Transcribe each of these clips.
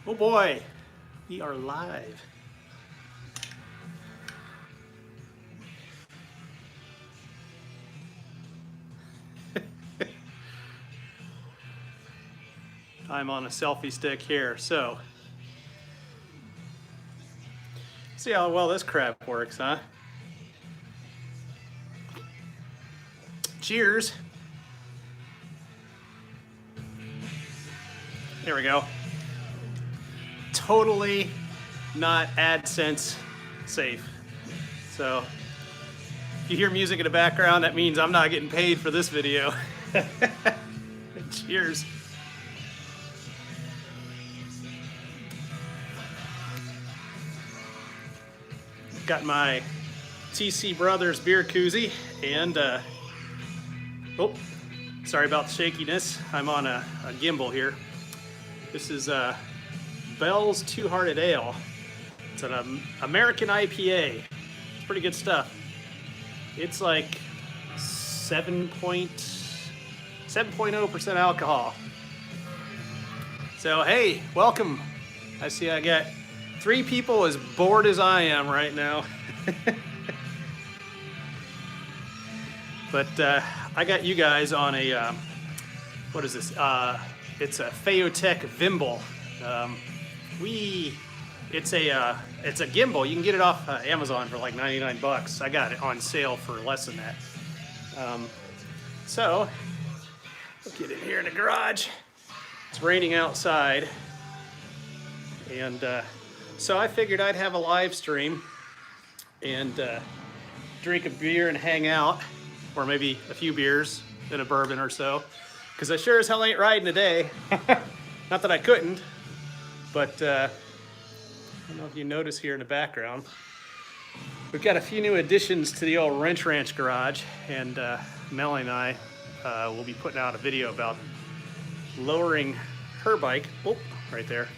Oh boy, we are live. I'm on a selfie stick here, so see how well this crap works, huh? Cheers. There we go. Totally not AdSense safe. So if you hear music in the background, that means I'm not getting paid for this video. Cheers. Got my TC Brothers beer koozie and oh, sorry about the shakiness. I'm on a gimbal here. This is Bell's Two-Hearted Ale. It's an American IPA. It's pretty good stuff. It's like 7.0% alcohol. So hey, welcome. I see I got 3 people as bored as I am right now. But I got you guys on a, what is this? It's a Phaotech Vimble. It's a gimbal. You can get it off Amazon for like 99 bucks. I got it on sale for less than that. So, let's get in here in the garage. It's raining outside. And so I figured I'd have a live stream and drink a beer and hang out, or maybe a few beers and a bourbon or so, because I sure as hell ain't riding today. Not that I couldn't, but I don't know if you notice here in the background, we've got a few new additions to the old Rench garage, and Melanie and I will be putting out a video about lowering her bike. Oh, right there.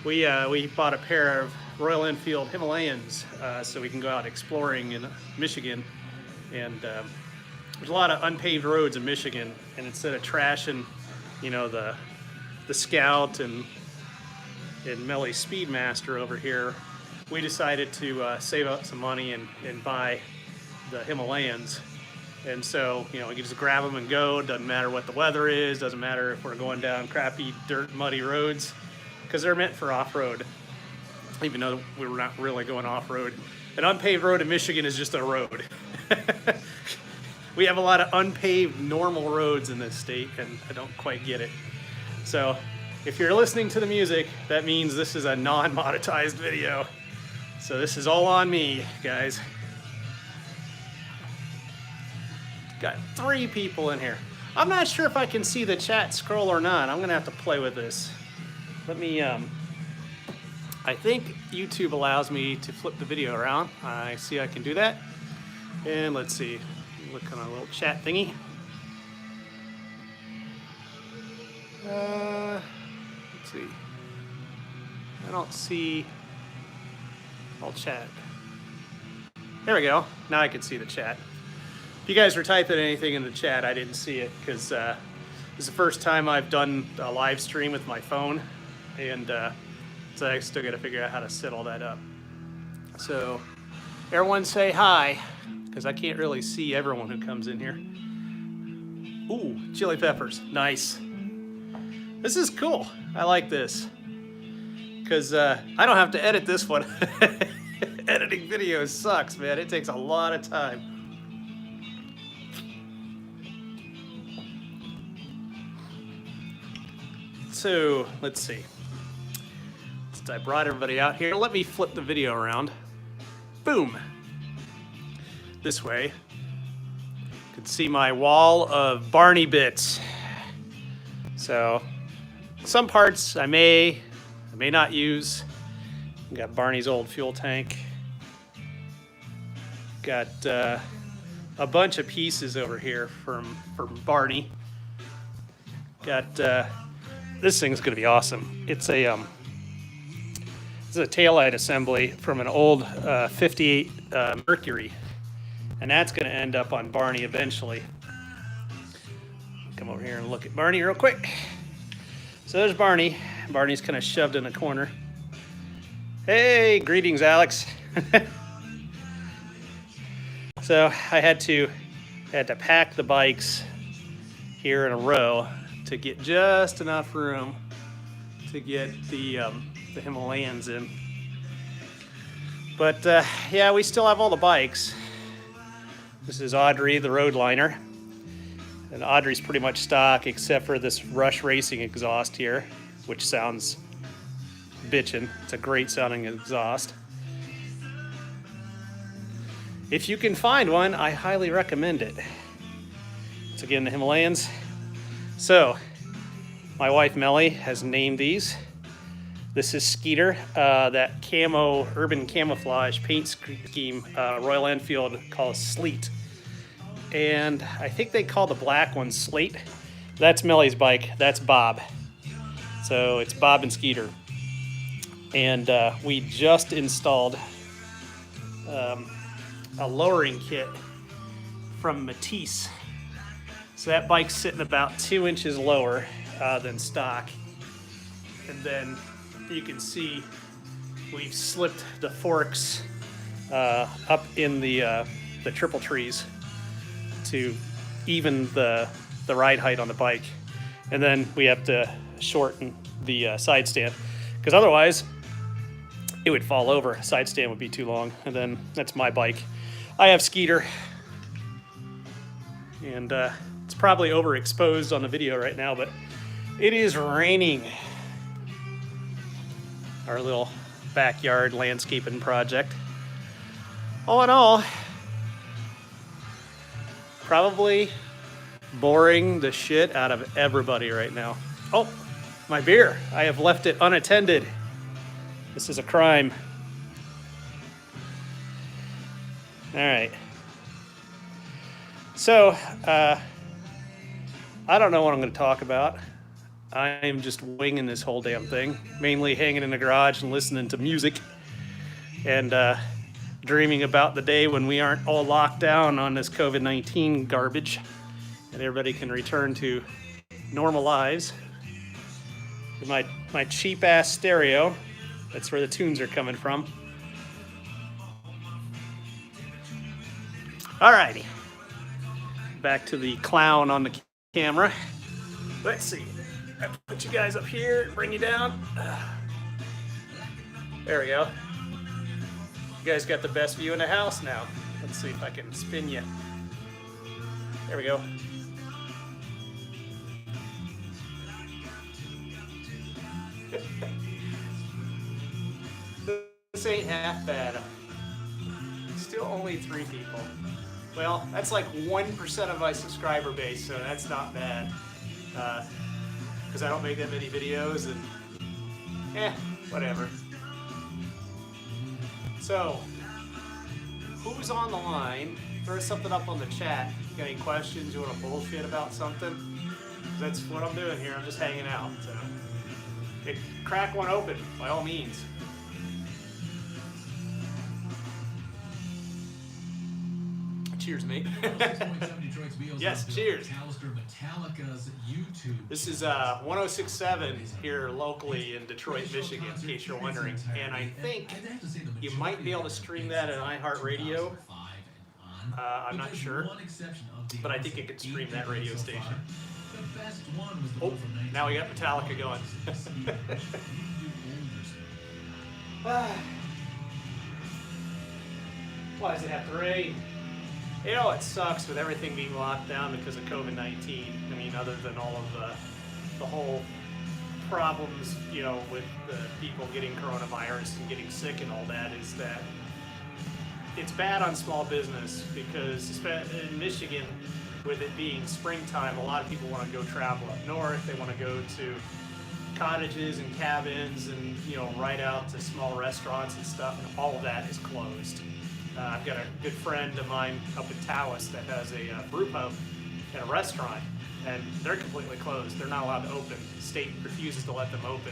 We bought a pair of Royal Enfield Himalayans so we can go out exploring in Michigan, and there's a lot of unpaved roads in Michigan, and instead of trashing, you know, the Scout and Melly Speedmaster over here, we decided to save up some money and buy the Himalayans. And so, you know, we can just grab them and go. Doesn't matter what the weather is, doesn't matter if we're going down crappy dirt muddy roads, because they're meant for off-road, even though we were not really going off-road. An unpaved road in Michigan is just a road. We have a lot of unpaved normal roads in this state, and I don't quite get it. So if you're listening to the music, that means this is a non-monetized video. So this is all on me, guys. Got 3 people in here. I'm not sure if I can see the chat scroll or not. I'm gonna have to play with this. Let me, I think YouTube allows me to flip the video around. I see I can do that. And let's see, look on a little chat thingy. Let's see. I don't see all chat. There we go. Now I can see the chat. If you guys were typing anything in the chat, I didn't see it because this is the first time I've done a live stream with my phone, and so I still got to figure out how to set all that up. So everyone say hi, because I can't really see everyone who comes in here. Ooh, chili peppers, nice. This is cool. I like this because I don't have to edit this one. Editing videos sucks, man. It takes a lot of time. So let's see. Since I brought everybody out here, let me flip the video around. Boom. This way. You can see my wall of Barney bits. So some parts I may not use. Got Barney's old fuel tank. Got a bunch of pieces over here from Barney. Got this thing's gonna be awesome. It's a taillight assembly from an old 58 Mercury, and that's gonna end up on Barney eventually. Come over here and look at Barney real quick. So there's Barney. Barney's kind of shoved in a corner. Hey, greetings, Alex. So I had to pack the bikes here in a row to get just enough room to get the Himalayans in. But yeah, we still have all the bikes. This is Audrey, the Roadliner. And Audrey's pretty much stock except for this Rush Racing exhaust here, which sounds bitchin'. It's a great sounding exhaust. If you can find one, I highly recommend it. Once again, the Himalayans. So, my wife Melly has named these. This is Skeeter, that camo, urban camouflage paint scheme Royal Enfield calls Sleet. And I think they call the black one Slate. That's Melly's bike, that's Bob. So it's Bob and Skeeter. And we just installed a lowering kit from Matisse. So that bike's sitting about 2 inches lower than stock. And then you can see we've slipped the forks up in the triple trees to even the ride height on the bike. And then we have to shorten the side stand, because otherwise it would fall over. Side stand would be too long. And then that's my bike. I have Skeeter, and it's probably overexposed on the video right now, but it is raining. Our little backyard landscaping project. All in all, probably boring the shit out of everybody right now. Oh, my beer. I have left it unattended. This is a crime. All right. So, I don't know what I'm going to talk about. I am just winging this whole damn thing, mainly hanging in the garage and listening to music and dreaming about the day when we aren't all locked down on this COVID-19 garbage and everybody can return to normal lives. My cheap ass stereo, that's where the tunes are coming from. Alrighty, back to the clown on the camera. Let's see. I put you guys up here and bring you down. There we go. You guys got the best view in the house now. Let's see if I can spin you. There we go. This ain't half bad. Still only 3 people. Well, that's like 1% of my subscriber base, so that's not bad. Because I don't make that many videos, and whatever. So, who's on the line? Throw something up on the chat. You got any questions? You want to bullshit about something? That's what I'm doing here. I'm just hanging out. So, hey, crack one open, by all means. Cheers, mate. Yes, cheers. This is 1067 here locally in Detroit, Michigan, in case you're wondering. And I think you might be able to stream that on iHeartRadio. I'm not sure, but I think you could stream that radio station. Oh, now we got Metallica going. Why does it have to rain? You know, it sucks with everything being locked down because of COVID-19. I mean, other than all of the whole problems, you know, with the people getting coronavirus and getting sick and all that, is that it's bad on small business because in Michigan, with it being springtime, a lot of people want to go travel up north. They want to go to cottages and cabins and, you know, right out to small restaurants and stuff, and all of that is closed. I've got a good friend of mine up in Taos that has a brew pub and a restaurant, and they're completely closed. They're not allowed to open. The state refuses to let them open.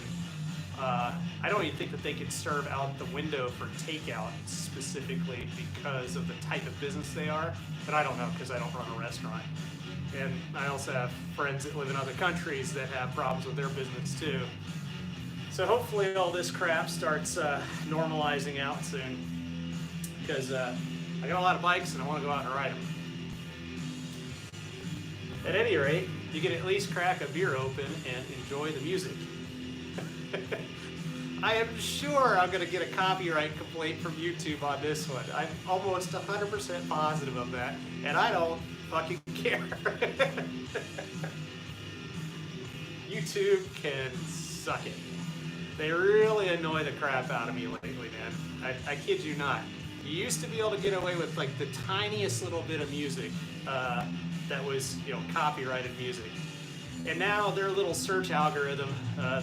I don't even think that they could serve out the window for takeout specifically because of the type of business they are, but I don't know because I don't run a restaurant. And I also have friends that live in other countries that have problems with their business too. So hopefully all this crap starts normalizing out soon, because I got a lot of bikes and I want to go out and ride them. At any rate, you can at least crack a beer open and enjoy the music. I am sure I'm going to get a copyright complaint from YouTube on this one. I'm almost 100% positive of that, and I don't fucking care. YouTube can suck it. They really annoy the crap out of me lately, man. I kid you not. You used to be able to get away with like the tiniest little bit of music that was, you know, copyrighted music. And now their little search algorithm,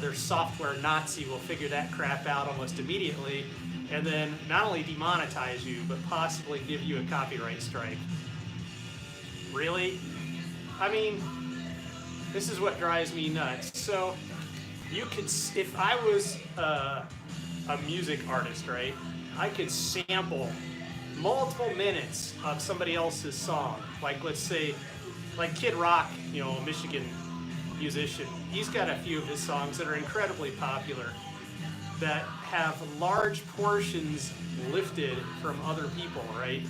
their software Nazi will figure that crap out almost immediately, and then not only demonetize you, but possibly give you a copyright strike. Really? I mean, this is what drives me nuts. So you could, if I was a music artist, right, I could sample multiple minutes of somebody else's song. Like, let's say, like Kid Rock, you know, a Michigan musician. He's got a few of his songs that are incredibly popular that have large portions lifted from other people, right?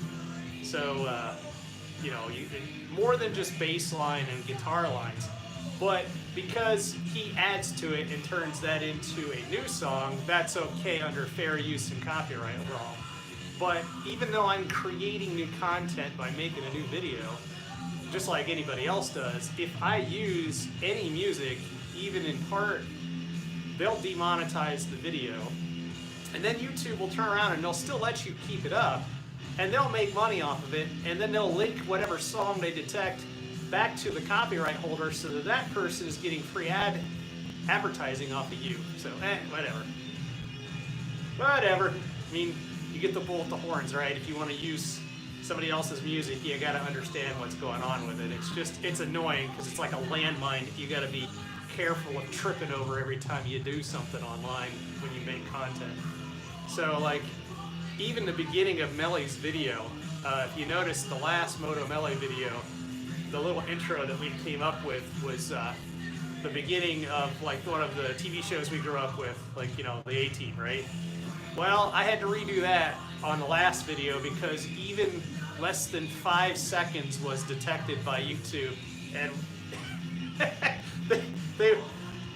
So, you know, more than just bass line and guitar lines. But because he adds to it and turns that into a new song, that's okay under fair use and copyright law. But even though I'm creating new content by making a new video, just like anybody else does, if I use any music, even in part, they'll demonetize the video. And then YouTube will turn around and they'll still let you keep it up, and they'll make money off of it, and then they'll link whatever song they detect back to the copyright holder so that that person is getting free advertising off of you. So, whatever. Whatever. I mean, you get the bull with the horns, right? If you want to use somebody else's music, you got to understand what's going on with it. It's annoying because it's like a landmine that you got to be careful of tripping over every time you do something online when you make content. So, like, even the beginning of Melly's video, if you notice the last Moto Melly video, the little intro that we came up with was the beginning of like one of the TV shows we grew up with, like, you know, the A-Team, right? Well, I had to redo that on the last video because even less than 5 seconds was detected by YouTube, and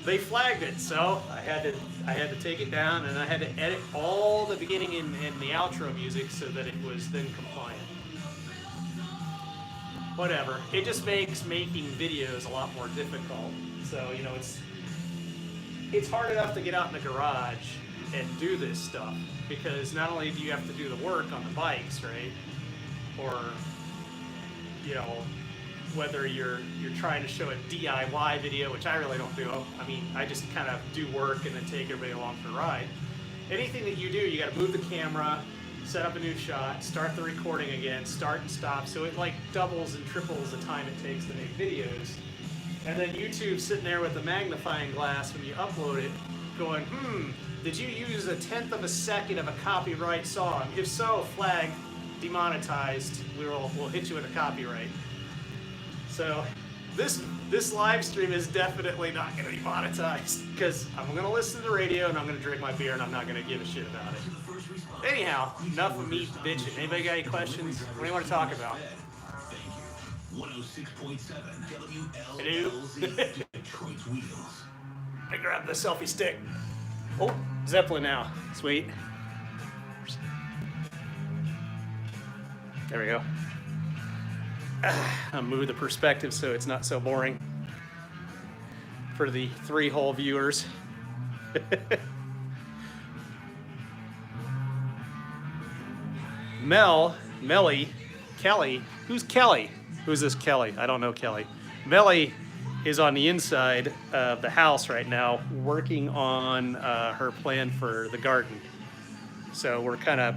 they flagged it. So I had to take it down, and I had to edit all the beginning and the outro music so that it was then compliant. Whatever. It just makes making videos a lot more difficult. So, you know, it's hard enough to get out in the garage and do this stuff, because not only do you have to do the work on the bikes, right? Or, you know, whether you're trying to show a DIY video, which I really don't do. I mean, I just kind of do work and then take everybody along for the ride. Anything that you do, you got to move the camera, set up a new shot, start the recording again, start and stop. So it like doubles and triples the time it takes to make videos. And then YouTube's sitting there with a magnifying glass when you upload it, going, did you use 1/10 of a second of a copyright song? If so, flag, demonetized. We'll hit you with a copyright. So this live stream is definitely not going to be monetized, because I'm going to listen to the radio and I'm going to drink my beer and I'm not going to give a shit about it. Anyhow, enough of me bitching. Anybody got any questions? What do you want to talk about? 106.7 Hello? Detroit Wheels. I grabbed the selfie stick. Oh, Zeppelin now. Sweet. There we go. I'll move the perspective so it's not so boring for the 3-hole viewers. Melly, Kelly. Who's Kelly? Who's this Kelly? I don't know Kelly. Melly is on the inside of the house right now working on her plan for the garden. So we're kind of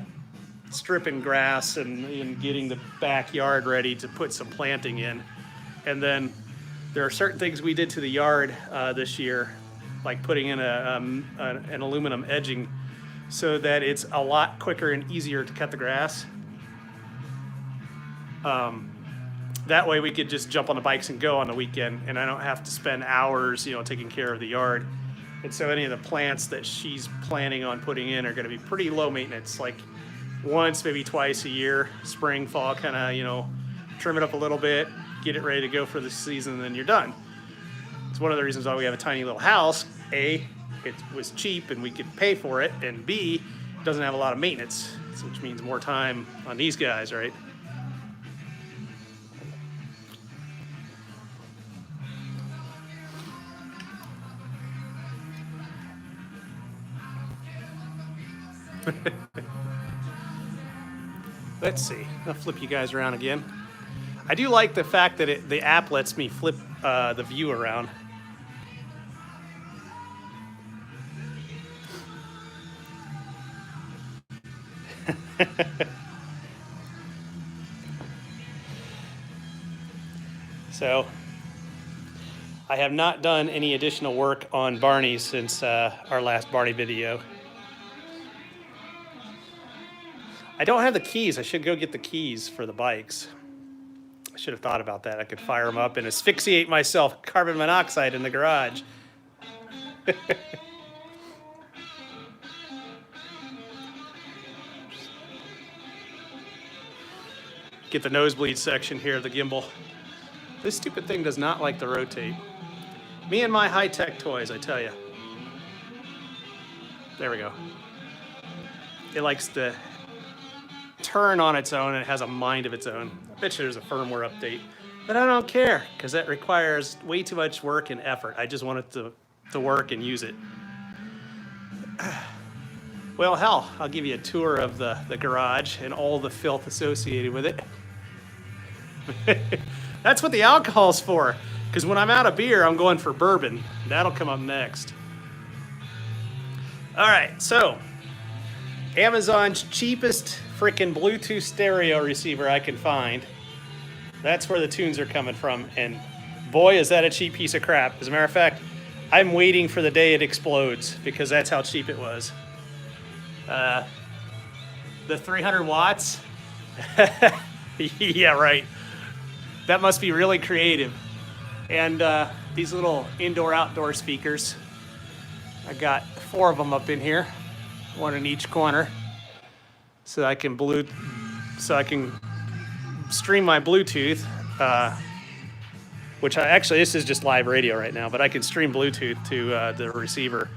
stripping grass and getting the backyard ready to put some planting in. And then there are certain things we did to the yard this year, like putting in an aluminum edging so that it's a lot quicker and easier to cut the grass. That way we could just jump on the bikes and go on the weekend, and I don't have to spend hours, you know, taking care of the yard. And so any of the plants that she's planning on putting in are going to be pretty low maintenance, like once, maybe twice a year, spring, fall, kind of, you know, trim it up a little bit, get it ready to go for the season, and then you're done. It's one of the reasons why we have a tiny little house. A, it was cheap and we could pay for it, and B, it doesn't have a lot of maintenance, which means more time on these guys, right? Let's see. I'll flip you guys around again. I do like the fact that the app lets me flip the view around. So, I have not done any additional work on Barney since our last Barney video. I don't have the keys. I should go get the keys for the bikes. I should have thought about that. I could fire them up and asphyxiate myself, carbon monoxide in the garage. Get the nosebleed section here of the gimbal. This stupid thing does not like to rotate. Me and my high-tech toys, I tell you. There we go. It likes to turn on its own, and it has a mind of its own. I bet you there's a firmware update, but I don't care because that requires way too much work and effort. I just want it to work and use it. Well, hell, I'll give you a tour of the garage and all the filth associated with it. That's what the alcohol's for, because when I'm out of beer, I'm going for bourbon. That'll come up next. All right, so Amazon's cheapest freaking Bluetooth stereo receiver I can find. That's where the tunes are coming from, and boy, is that a cheap piece of crap. As a matter of fact, I'm waiting for the day it explodes because that's how cheap it was. The 300 watts? Yeah, right. That must be really creative. And these little indoor-outdoor speakers. I got 4 of them up in here, one in each corner, so I can stream my Bluetooth, which this is just live radio right now, but I can stream Bluetooth to the receiver.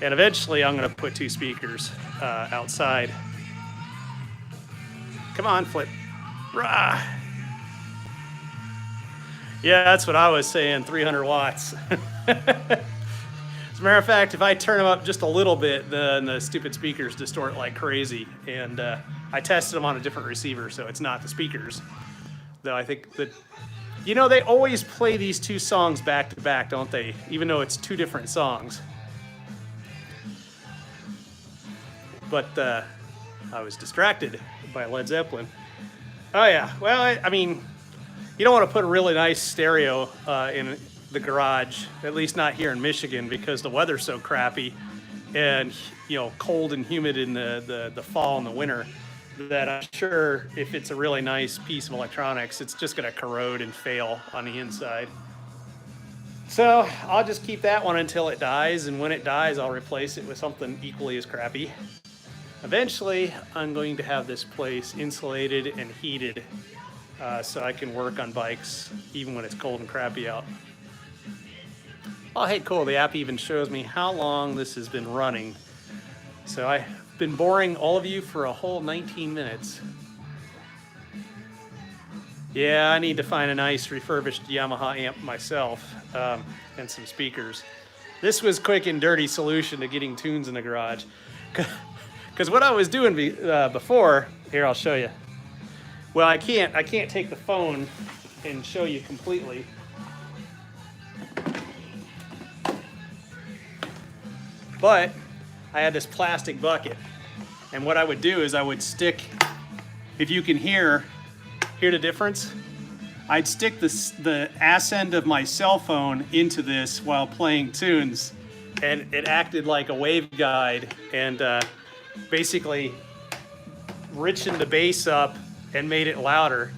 And eventually I'm gonna put 2 speakers outside. Come on, flip. Rah. Yeah, that's what I was saying, 300 watts. As a matter of fact, if I turn them up just a little bit, then the stupid speakers distort like crazy. And I tested them on a different receiver, so it's not the speakers. Though I think that, you know, they always play these 2 songs back to back, don't they? Even though it's 2 different songs. But I was distracted by Led Zeppelin. Oh yeah, well, I mean, you don't want to put a really nice stereo in the garage, at least not here in Michigan, because the weather's so crappy and, you know, cold and humid in the fall and the winter, that I'm sure if it's a really nice piece of electronics, it's just going to corrode and fail on the inside. So I'll just keep that one until it dies, and when it dies, I'll replace it with something equally as crappy. Eventually, I'm going to have this place insulated and heated so I can work on bikes even when it's cold and crappy out. Oh, hey, cool. The app even shows me how long this has been running. So I've been boring all of you for a whole 19 minutes. Yeah, I need to find a nice refurbished Yamaha amp myself and some speakers. This was quick and dirty solution to getting tunes in the garage. Because what I was doing before, here I'll show you. Well, I can't take the phone and show you completely. But I had this plastic bucket, and what I would do is I would stick, if you can hear the difference, I'd stick the ass end of my cell phone into this while playing tunes, and it acted like a waveguide and basically richened the bass up and made it louder.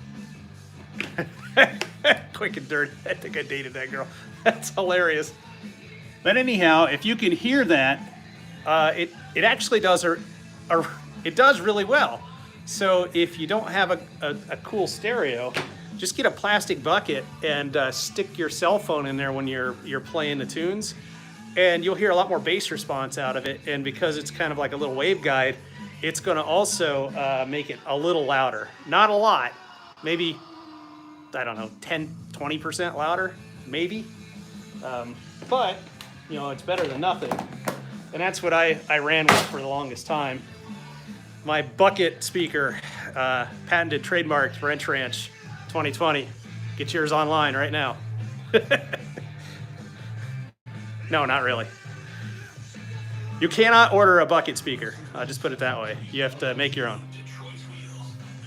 Quick and dirty. I think I dated that girl. That's hilarious. But anyhow, if you can hear that, it actually does it does really well. So if you don't have a cool stereo, just get a plastic bucket and stick your cell phone in there when you're playing the tunes, and you'll hear a lot more bass response out of it. And because it's kind of like a little waveguide, it's going to also make it a little louder. Not a lot, maybe, I don't know, 10-20% louder, maybe. But you know, it's better than nothing. And that's what I ran with for the longest time. My bucket speaker, patented, trademarked, Rench 2020. Get yours online right now. No, not really. You cannot order a bucket speaker. I'll just put it that way. You have to make your own.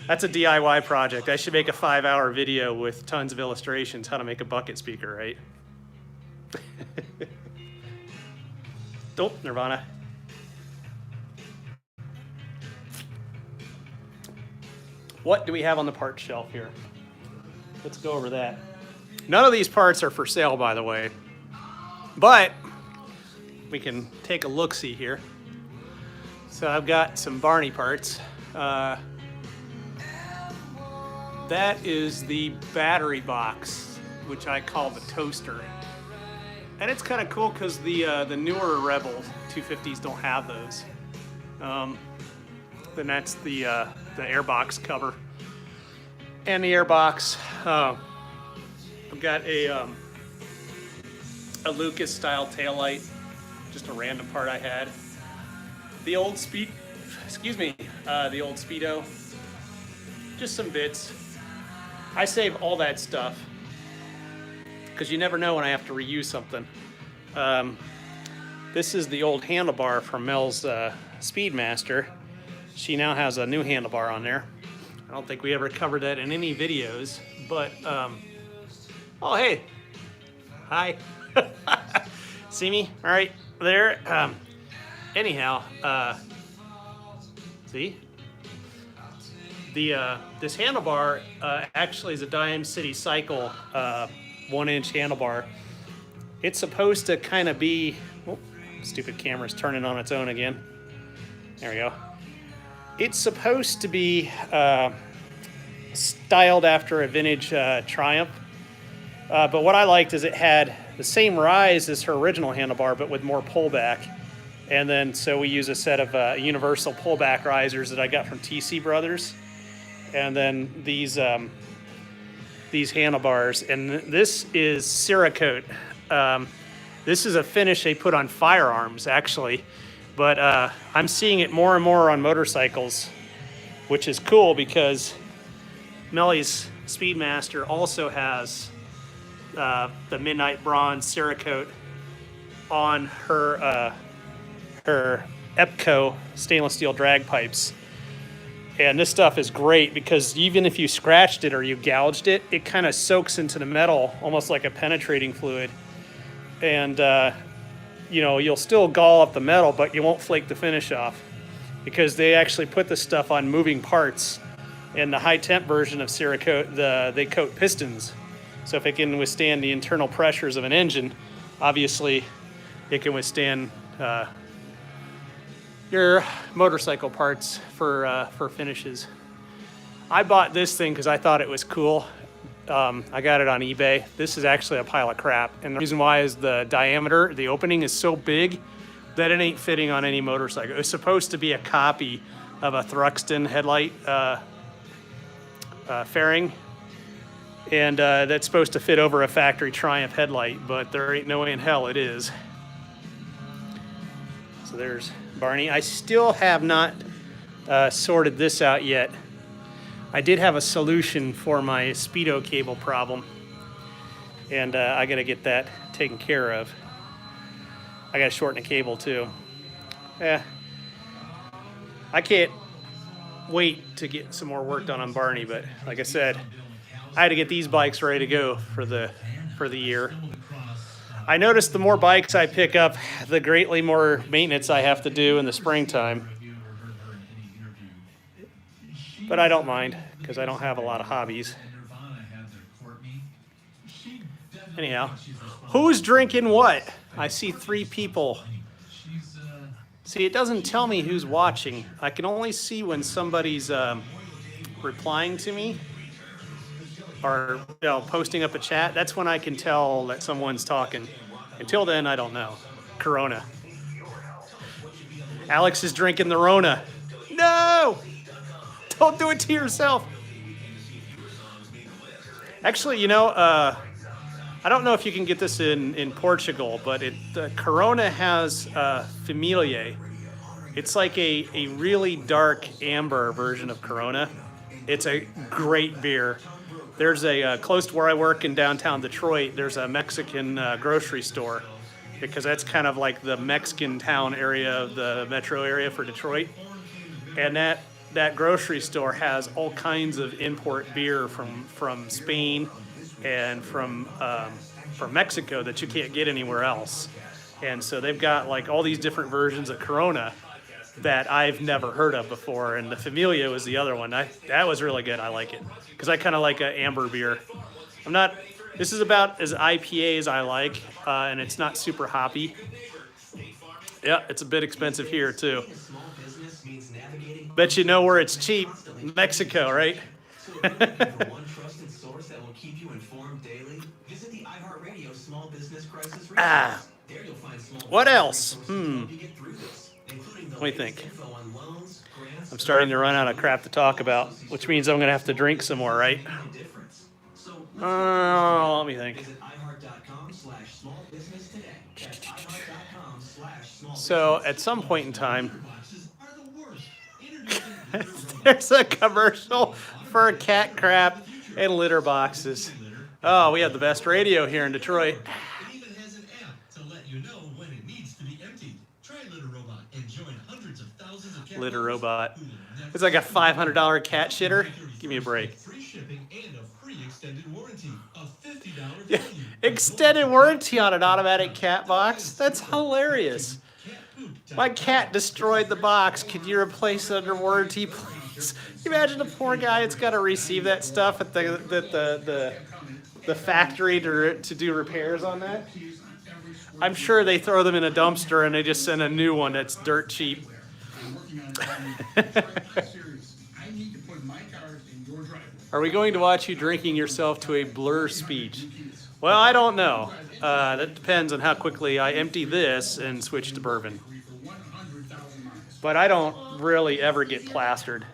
That's a DIY project. I should make a 5-hour video with tons of illustrations how to make a bucket speaker, right? Oh, Nirvana. What do we have on the parts shelf here? Let's go over that. None of these parts are for sale, by the way, but we can take a look-see here. So I've got some Barney parts. That is the battery box, which I call the toaster. And it's kind of cool because the newer Rebel 250s don't have those. Then that's the airbox cover. And the airbox, I've got a Lucas style taillight, just a random part I had. The old the old Speedo, just some bits. I save all that stuff because you never know when I have to reuse something. This is the old handlebar from Mel's Speedmaster. She now has a new handlebar on there. I don't think we ever covered that in any videos, but, oh, hey, hi. See me? All right, there. Anyhow, see? This handlebar actually is a Dime City Cycle 1-inch handlebar. It's supposed to kind of be, oh, stupid camera's turning on its own again. There we go. It's supposed to be styled after a vintage Triumph. But what I liked is it had the same rise as her original handlebar, but with more pullback. And then, so we use a set of universal pullback risers that I got from TC Brothers. And then these handlebars. And this is Cerakote. This is a finish they put on firearms, actually. But I'm seeing it more and more on motorcycles, which is cool because Melly's Speedmaster also has the Midnight Bronze Cerakote on her Epco stainless steel drag pipes. And this stuff is great because even if you scratched it or you gouged it, it kind of soaks into the metal almost like a penetrating fluid. And you know, you'll still gall up the metal, but you won't flake the finish off because they actually put this stuff on moving parts. In the high temp version of Cerakote, they coat pistons. So if it can withstand the internal pressures of an engine, obviously it can withstand your motorcycle parts for finishes. I bought this thing because I thought it was cool. I got it on eBay. This is actually a pile of crap. And the reason why is the diameter, the opening is so big that it ain't fitting on any motorcycle. It was supposed to be a copy of a Thruxton headlight fairing. And that's supposed to fit over a factory Triumph headlight, but there ain't no way in hell it is. So there's Barney. I still have not sorted this out yet. I did have a solution for my Speedo cable problem, and I got to get that taken care of. I got to shorten the cable too. I can't wait to get some more work done on Barney, but like I said, I had to get these bikes ready to go for the year. I noticed the more bikes I pick up, the greatly more maintenance I have to do in the springtime. But I don't mind, because I don't have a lot of hobbies. Anyhow, who's drinking what? I see 3 people. See, it doesn't tell me who's watching. I can only see when somebody's replying to me or posting up a chat. That's when I can tell that someone's talking. Until then, I don't know. Corona. Alex is drinking the Rona. No! Don't do it to yourself. Actually, I don't know if you can get this in Portugal, but Corona has Familia. It's like a really dark amber version of Corona. It's a great beer. There's close to where I work in downtown Detroit, there's a Mexican grocery store, because that's kind of like the Mexican town area of the metro area for Detroit. And that grocery store has all kinds of import beer from Spain and from Mexico that you can't get anywhere else. And so they've got like all these different versions of Corona that I've never heard of before. And the Familia was the other one. That was really good. I like it because I kind of like an amber beer. This is about as IPA as I like, and it's not super hoppy. Yeah, it's a bit expensive here too. Bet you know where it's cheap. Mexico, right? What else? Let me think. I'm starting to run out of crap to talk about, which means I'm going to have to drink some more, right? Let me think. So at some point in time, there's a commercial for cat crap and litter boxes. Oh, we have the best radio here in Detroit. It even has an app to let you know when it needs to be emptied. Try Litter Robot and join hundreds of thousands of cat Litter Robot. It's like a $500 cat shitter. Give me a break. Free shipping and a free extended warranty of $50 Yeah, extended warranty on an automatic cat box? That's hilarious. My cat destroyed the box. Could you replace it under warranty, please? Imagine the poor guy that's got to receive that stuff at the factory to do repairs on that. I'm sure they throw them in a dumpster and they just send a new one that's dirt cheap. Are we going to watch you drinking yourself to a blur speech? Well, I don't know. That depends on how quickly I empty this and switch to bourbon. But I don't really ever get plastered.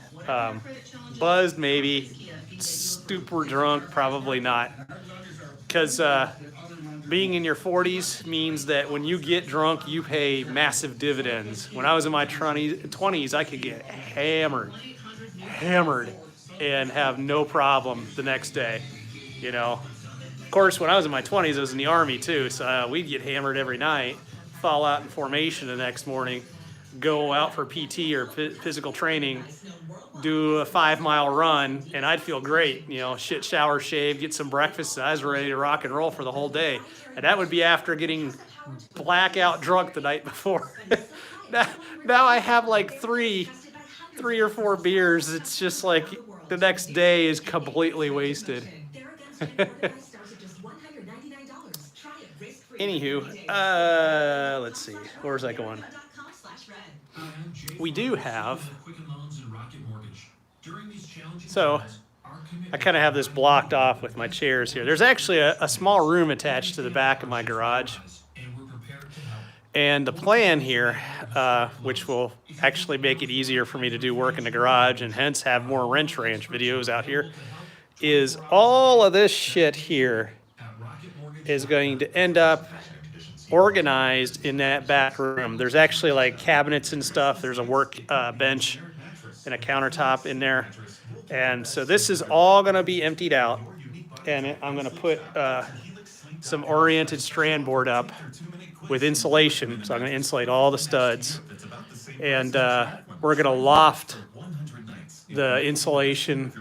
Buzzed, maybe. Super drunk, probably not. Because being in your 40s means that when you get drunk, you pay massive dividends. When I was in my 20s, I could get hammered, and have no problem the next day, Of course, when I was in my 20s, I was in the Army too, so we'd get hammered every night, fall out in formation the next morning, go out for PT or physical training, do a 5-mile run, and I'd feel great, shit, shower, shave, get some breakfast, and I was ready to rock and roll for the whole day. And that would be after getting blackout drunk the night before. now I have like three or four beers. It's just like the next day is completely wasted. Anywho, let's see. Where was I going? We do have. So I kind of have this blocked off with my chairs here. There's actually a small room attached to the back of my garage. And the plan here, which will actually make it easier for me to do work in the garage and hence have more Rench videos out here, is all of this shit here is going to end up organized in that back room. There's actually like cabinets and stuff. There's a work bench and a countertop in there. And so this is all going to be emptied out. And I'm going to put some oriented strand board up with insulation. So I'm going to insulate all the studs. And we're going to loft the insulation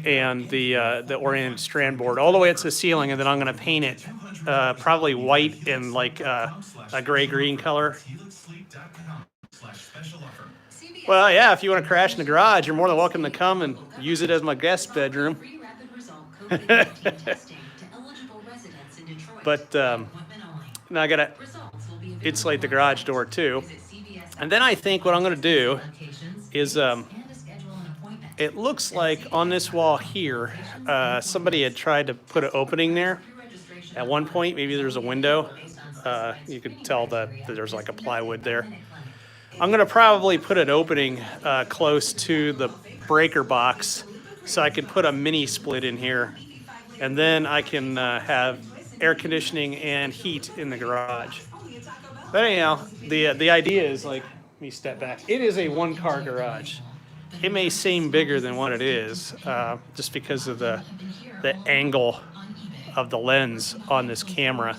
and the oriented strand board all the way up to the ceiling. And then I'm going to paint it probably white and like a gray-green color. Well, yeah, if you want to crash in the garage, you're more than welcome to come and use it as my guest bedroom. But now I gotta insulate the garage door too. And then I think what I'm going to do is, it looks like on this wall here, somebody had tried to put an opening there. At one point, maybe there's a window. You can tell that there's like a plywood there. I'm going to probably put an opening close to the breaker box so I can put a mini split in here. And then I can have air conditioning and heat in the garage. But anyhow, the idea is, like, let me step back. It is a one-car garage. It may seem bigger than what it is, just because of the angle of the lens on this camera.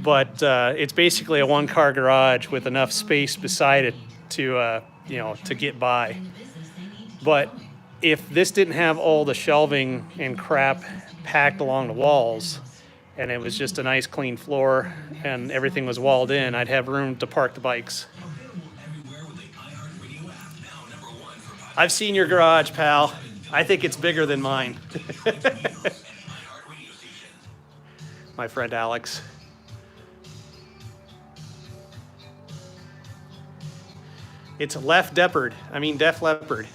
But it's basically a one-car garage with enough space beside it to to get by. But if this didn't have all the shelving and crap packed along the walls, and it was just a nice clean floor and everything was walled in, I'd have room to park the bikes. I've seen your garage, pal. I think it's bigger than mine. My friend Alex. It's Def Leppard.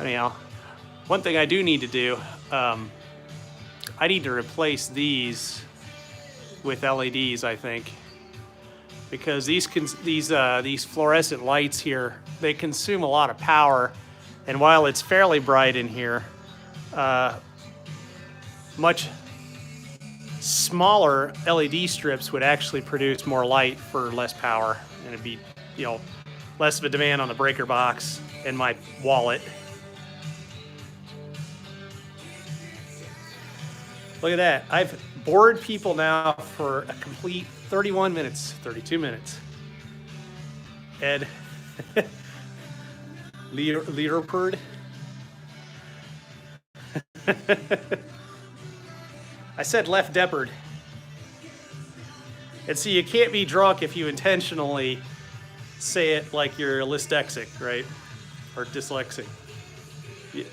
Anyhow, one thing I do need to do, I need to replace these with LEDs, I think, because these fluorescent lights here, they consume a lot of power, and while it's fairly bright in here, much smaller LED strips would actually produce more light for less power, and it'd be, less of a demand on the breaker box and my wallet. Look at that. I've bored people now for a complete 32 minutes. Ed Leopold. I said Left Deppard. And see, you can't be drunk if you intentionally say it like you're dyslexic, right? Or dyslexic.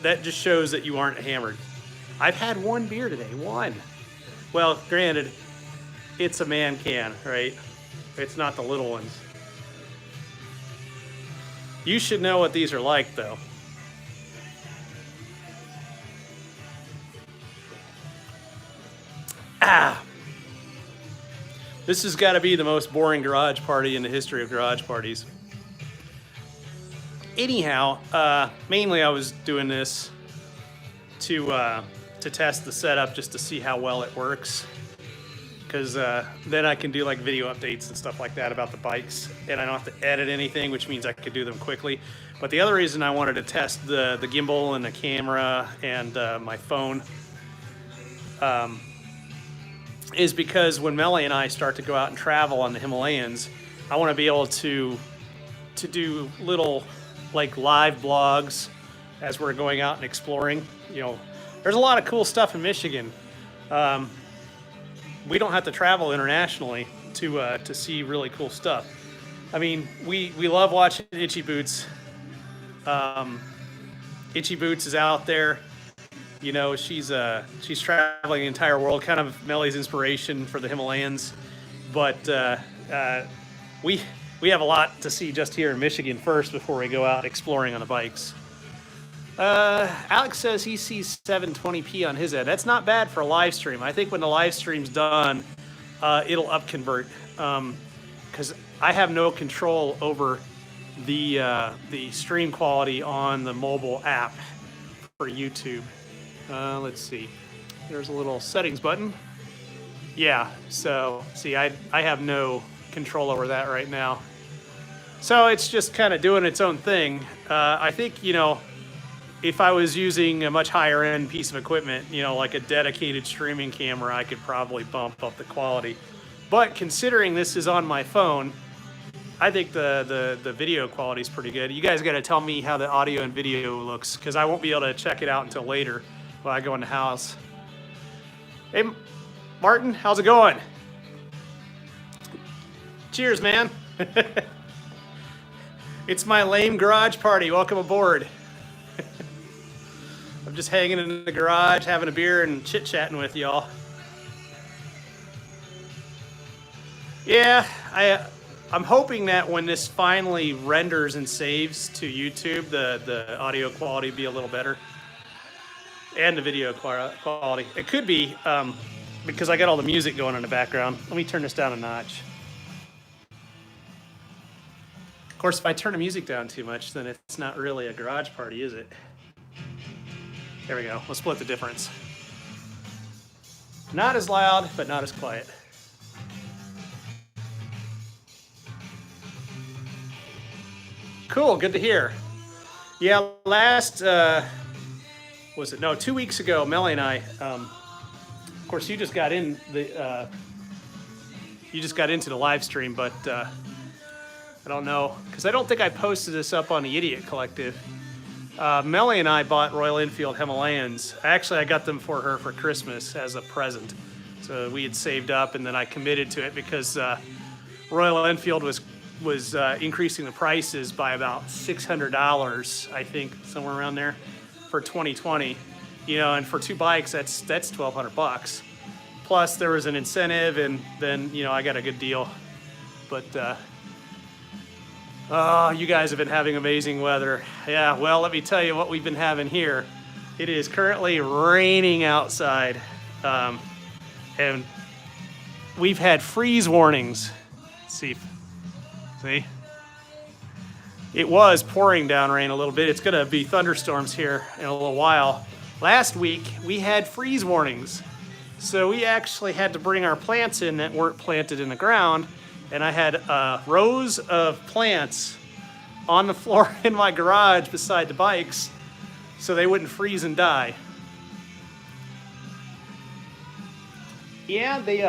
That just shows that you aren't hammered. I've had one beer today, one. Well, granted, it's a man can, right? It's not the little ones. You should know what these are like, though. This has got to be the most boring garage party in the history of garage parties. Anyhow, mainly I was doing this to test the setup, just to see how well it works, because then I can do like video updates and stuff like that about the bikes, and I don't have to edit anything, which means I could do them quickly. But the other reason I wanted to test the gimbal and the camera and my phone is because when Melly and I start to go out and travel on the Himalayas, I want to be able to do little like live blogs as we're going out and exploring. There's a lot of cool stuff in Michigan. We don't have to travel internationally to see really cool stuff. I mean, we love watching Itchy Boots. Itchy Boots is out there. She's traveling the entire world, kind of Melly's inspiration for the Himalayas. But we have a lot to see just here in Michigan first before we go out exploring on the bikes. Alex says he sees 720p on his end. That's not bad for a live stream. I think when the live stream's done, it'll upconvert, because I have no control over the stream quality on the mobile app for YouTube. Let's see. There's a little settings button. Yeah, so see, I have no control over that right now. So it's just kind of doing its own thing. I think, if I was using a much higher end piece of equipment, like a dedicated streaming camera, I could probably bump up the quality. But considering this is on my phone, I think the video quality is pretty good. You guys got to tell me how the audio and video looks, because I won't be able to check it out until later when I go in the house. Hey, Martin, how's it going? Cheers, man. It's my lame garage party. Welcome aboard. I'm just hanging in the garage, having a beer and chit-chatting with y'all. Yeah, I'm hoping that when this finally renders and saves to YouTube, the audio quality will be a little better, and the video quality. It could be because I got all the music going in the background. Let me turn this down a notch. Of course, if I turn the music down too much, then it's not really a garage party, is it? There we go. We'll split the difference. Not as loud, but not as quiet. Cool, good to hear. Yeah, last, was it? No, 2 weeks ago, Melly and I, of course, you just got into the live stream, but I don't know, because I don't think I posted this up on the Idiot Collective. Melly and I bought Royal Enfield Himalayans. Actually, I got them for her for Christmas as a present. So we had saved up, and then I committed to it because Royal Enfield was increasing the prices by about $600, I think, somewhere around there, for 2020. You know, and for two bikes, that's $1,200. Plus, there was an incentive, and then I got a good deal. But you guys have been having amazing weather. Yeah, well, let me tell you what we've been having here. It is currently raining outside, and we've had freeze warnings. Let's see. See? It was pouring down rain a little bit. It's going to be thunderstorms here in a little while. Last week, we had freeze warnings. So we actually had to bring our plants in that weren't planted in the ground. And I had rows of plants on the floor in my garage beside the bikes so they wouldn't freeze and die. Yeah, they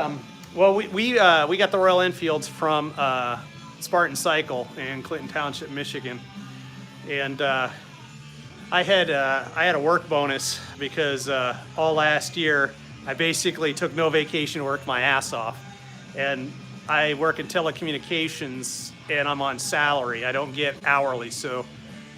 well, we got the Royal Enfields from Spartan Cycle in Clinton Township, Michigan, and I had a work bonus because all last year I basically took no vacation, worked my ass off, and I work in telecommunications and I'm on salary. I don't get hourly, so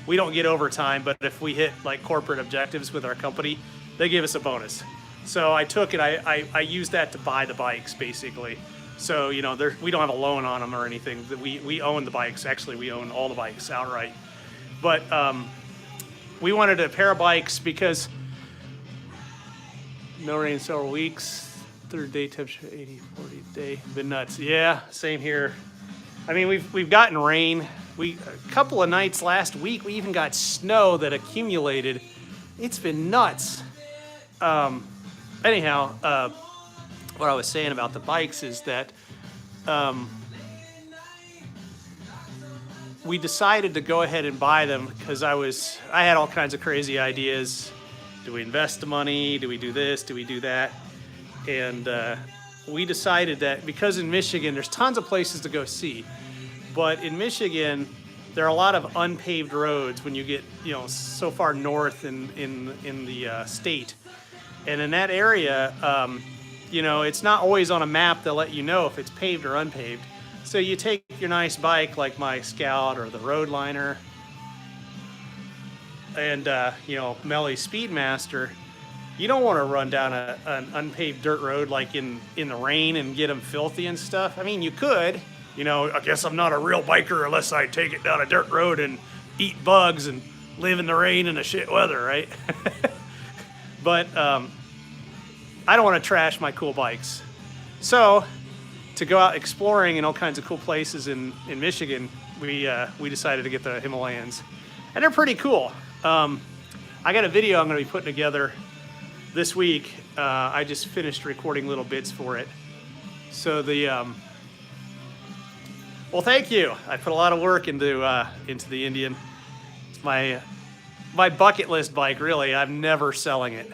we don't get overtime, but if we hit like corporate objectives with our company, they give us a bonus. So I took it, I used that to buy the bikes basically. So, we don't have a loan on them or anything. We own the bikes. Actually, we own all the bikes outright. But we wanted a pair of bikes because no rain in several weeks. Third day temperature 80, 40 day. Been nuts. Yeah, same here. I mean, we've gotten rain. A couple of nights last week, we even got snow that accumulated. It's been nuts. Anyhow, what I was saying about the bikes is that we decided to go ahead and buy them because I had all kinds of crazy ideas. Do we invest the money? Do we do this? Do we do that? And we decided that because in Michigan, there's tons of places to go see. But in Michigan, there are a lot of unpaved roads when you get, so far north in the state. And in that area, it's not always on a map to let you know if it's paved or unpaved. So you take your nice bike like my Scout or the Roadliner and, Melly's Speedmaster. You don't want to run down an unpaved dirt road like in the rain and get them filthy and stuff. I mean, you could. I guess I'm not a real biker unless I take it down a dirt road and eat bugs and live in the rain and the shit weather, right? But I don't want to trash my cool bikes. So to go out exploring in all kinds of cool places in Michigan, we decided to get the Himalayans. And they're pretty cool. I got a video I'm going to be putting together this week. I just finished recording little bits for it. So well, thank you. I put a lot of work into the Indian. It's my bucket list bike, really. I'm never selling it.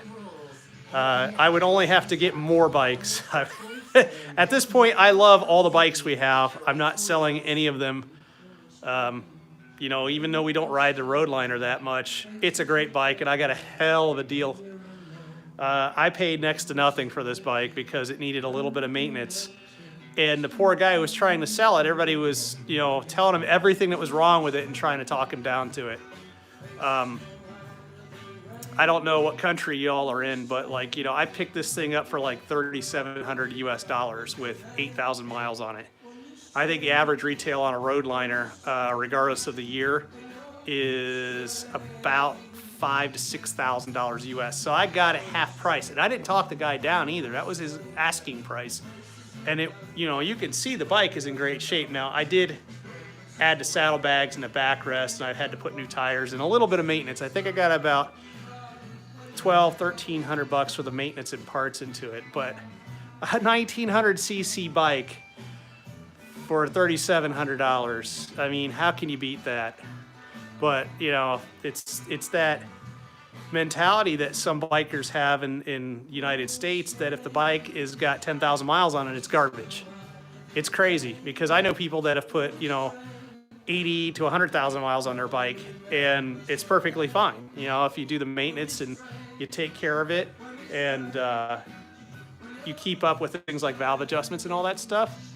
I would only have to get more bikes. At this point, I love all the bikes we have. I'm not selling any of them. Even though we don't ride the Roadliner that much, it's a great bike, and I got a hell of a deal. I paid next to nothing for this bike because it needed a little bit of maintenance. And the poor guy who was trying to sell it, everybody was, telling him everything that was wrong with it and trying to talk him down to it. I don't know what country y'all are in, but I picked this thing up for like $3,700 US with 8,000 miles on it. I think the average retail on a road liner, regardless of the year, is about $5,000 to $6,000 US. So I got it half price, and I didn't talk the guy down either. That was his asking price, and it, you know, you can see the bike is in great shape. Now I did add the saddlebags and the backrest, and I've had to put new tires and a little bit of maintenance. I think I got about $1,300 for the maintenance and parts into it, but a 1900cc bike for $3,700. I mean, how can you beat that? But you know, it's that mentality that some bikers have in United States, that if the bike is got 10,000 miles on it, it's garbage. It's crazy, because I know people that have put, you know, 80 to 100,000 miles on their bike, and it's perfectly fine. You know, if you do the maintenance and you take care of it, and you keep up with things like valve adjustments and all that stuff.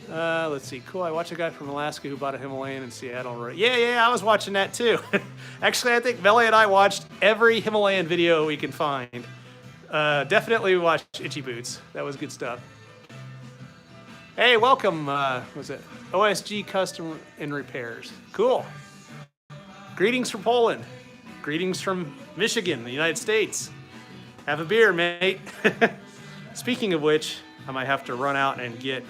Let's see. Cool. I watched a guy from Alaska who bought a Himalayan in Seattle. Yeah, I was watching that too. Actually, I think Melly and I watched every Himalayan video we can find. Definitely watched Itchy Boots. That was good stuff. Hey, welcome. Was it OSG Custom and Repairs? Cool. Greetings from Poland. Greetings from Michigan, the United States. Have a beer, mate. Speaking of which, I might have to run out and get...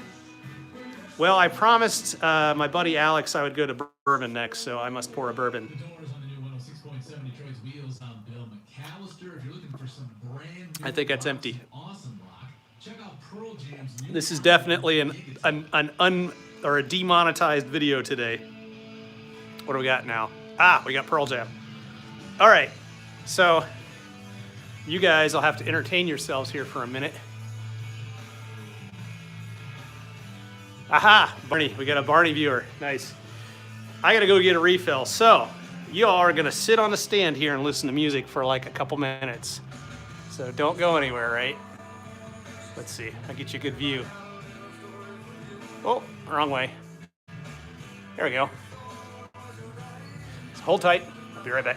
Well, I promised my buddy Alex I would go to Bourbon next, so I must pour a bourbon. The doors on the new 106.7 Detroit's Wheels on Bill McAllister. If you're looking for some brand new, I think that's empty. awesome rock, check out Pearl Jam's new This is definitely a demonetized video today. What do we got now? We got Pearl Jam. All right, so you guys will have to entertain yourselves here for a minute. Aha, Barney, we got a Barney viewer. Nice. I gotta go get a refill. So, you all are gonna sit on the stand here and listen to music for like a couple minutes. So don't go anywhere, right? Let's see, I'll get you a good view. Oh, wrong way. There we go. So hold tight, I'll be right back.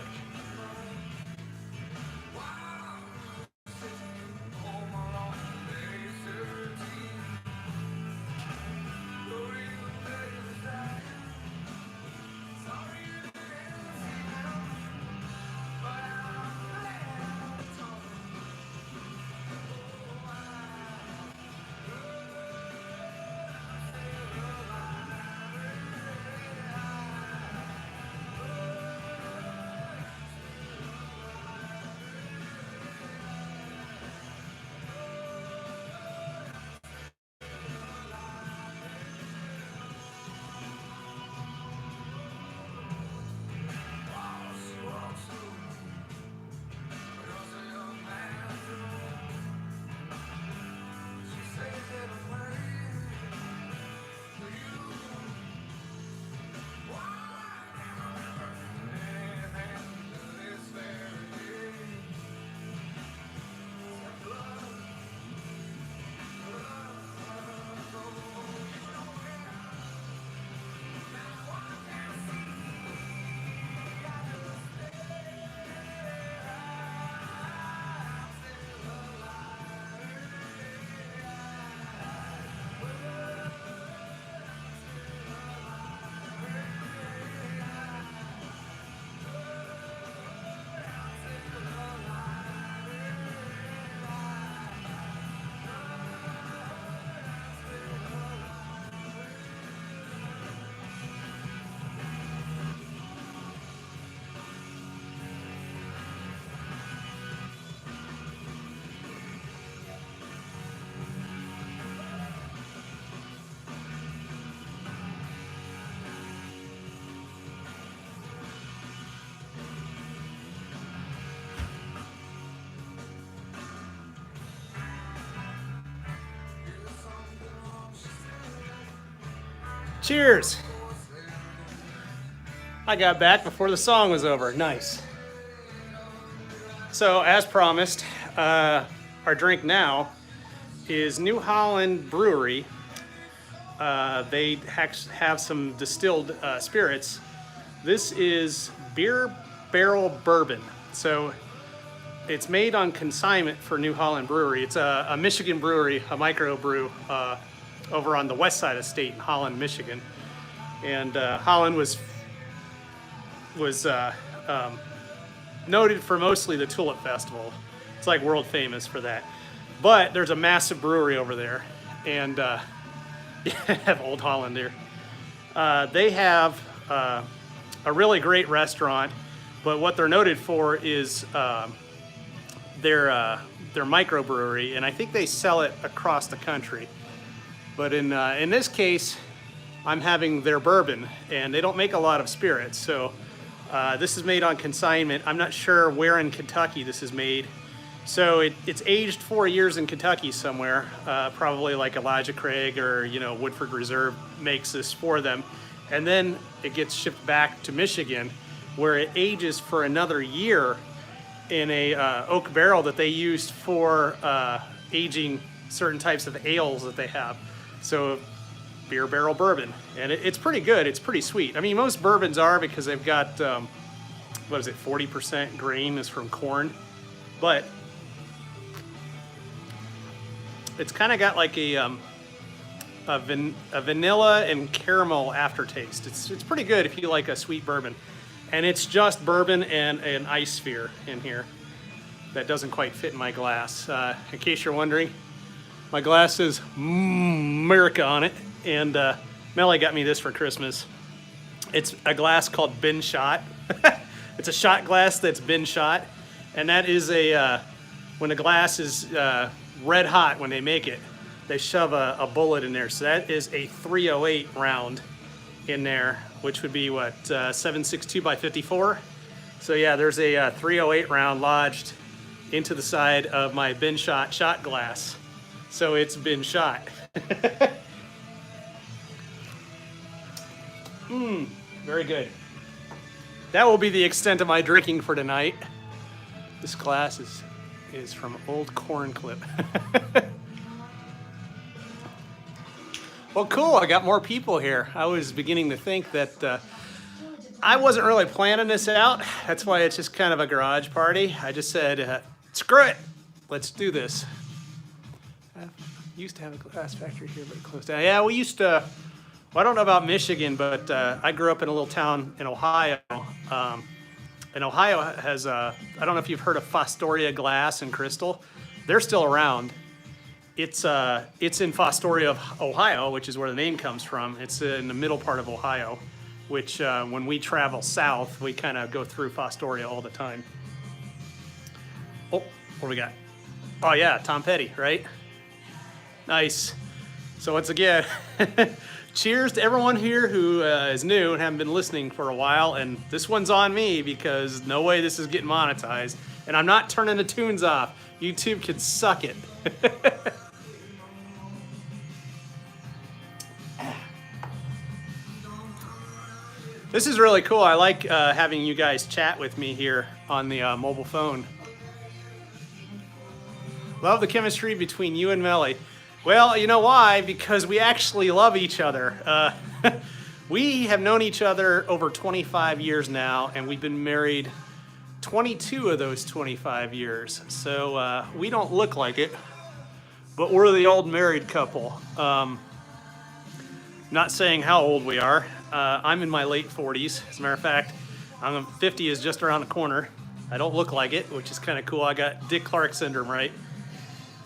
Cheers! I got back before the song was over. Nice. So, as promised, our drink now is New Holland Brewery. They have some distilled spirits. This is beer barrel bourbon. So, it's made on consignment for New Holland Brewery. It's a Michigan brewery, a micro brew. over on the west side of the state in Holland, Michigan. And Holland was noted for mostly the Tulip Festival. It's like world famous for that. But there's a massive brewery over there, and you have Old Holland here. They have a really great restaurant, but what they're noted for is their microbrewery, and I think they sell it across the country. But in this case, I'm having their bourbon, and they don't make a lot of spirits, so this is made on consignment. I'm not sure where in Kentucky this is made. So it's aged 4 years in Kentucky somewhere, probably like Elijah Craig or Woodford Reserve makes this for them. And then it gets shipped back to Michigan, where it ages for another year in a oak barrel that they used for aging certain types of ales that they have. So beer barrel bourbon, and it's pretty good. It's pretty sweet. I mean, most bourbons are, because they've got 40% grain is from corn, but it's kind of got like a vanilla and caramel aftertaste. It's pretty good if you like a sweet bourbon. And it's just bourbon and an ice sphere in here that doesn't quite fit in my glass. In case you're wondering, my glass says America on it, and Melly got me this for Christmas. It's a glass called Bin Shot. It's a shot glass that's been shot, and that is when the glass is red hot when they make it, they shove a bullet in there. So that is a 308 round in there, which would be what, 7.62 by 54. So yeah, there's a 308 round lodged into the side of my bin shot glass. So it's been shot. Very good. That will be the extent of my drinking for tonight. This glass is from Old Corn Clip. Well, cool. I got more people here. I was beginning to think that I wasn't really planning this out. That's why it's just kind of a garage party. I just said, screw it. Let's do this. I used to have a glass factory here, but it closed down. Yeah, we used to. Well, I don't know about Michigan, but I grew up in a little town in Ohio. And Ohio has, I don't know if you've heard of Fostoria Glass and Crystal. They're still around. It's in Fostoria, Ohio, which is where the name comes from. It's in the middle part of Ohio, which when we travel south, we kind of go through Fostoria all the time. Oh, what do we got? Oh yeah, Tom Petty, right? Nice. So once again, cheers to everyone here who is new and haven't been listening for a while. And this one's on me because no way this is getting monetized. And I'm not turning the tunes off. YouTube can suck it. This is really cool. I like having you guys chat with me here on the mobile phone. Love the chemistry between you and Melly. Well, you know why? Because we actually love each other. We have known each other over 25 years now, and we've been married 22 of those 25 years. So we don't look like it, but we're the old married couple. Not saying how old we are. I'm in my late 40s. As a matter of fact, I'm 50 is just around the corner. I don't look like it, which is kind of cool. I got Dick Clark syndrome, right?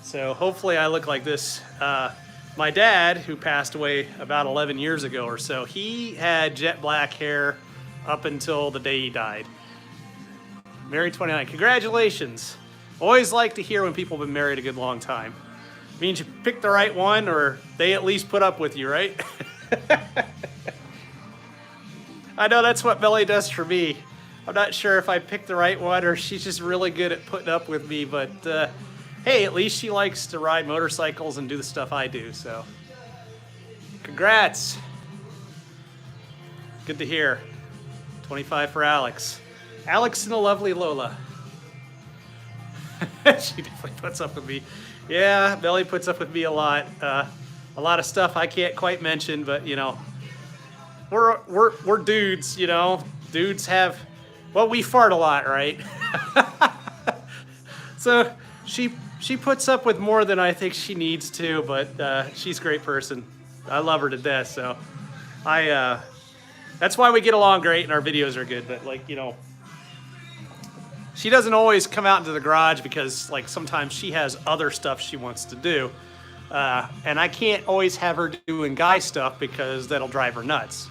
So hopefully I look like this. My dad, who passed away about 11 years ago or so, he had jet black hair up until the day he died. Married 29. Congratulations. Always like to hear when people have been married a good long time. Means you picked the right one, or they at least put up with you, right? I know that's what Belly does for me. I'm not sure if I picked the right one or she's just really good at putting up with me, but hey, at least she likes to ride motorcycles and do the stuff I do, so. Congrats. Good to hear. 25 for Alex. Alex and the lovely Lola. She definitely puts up with me. Yeah, Belly puts up with me a lot. A lot of stuff I can't quite mention, but you know, we're dudes, you know. Dudes have, well, we fart a lot, right? So she puts up with more than I think she needs to, but she's a great person. I love her to death. So that's why we get along great and our videos are good. But like, you know, she doesn't always come out into the garage because like sometimes she has other stuff she wants to do. And I can't always have her doing guy stuff because that'll drive her nuts,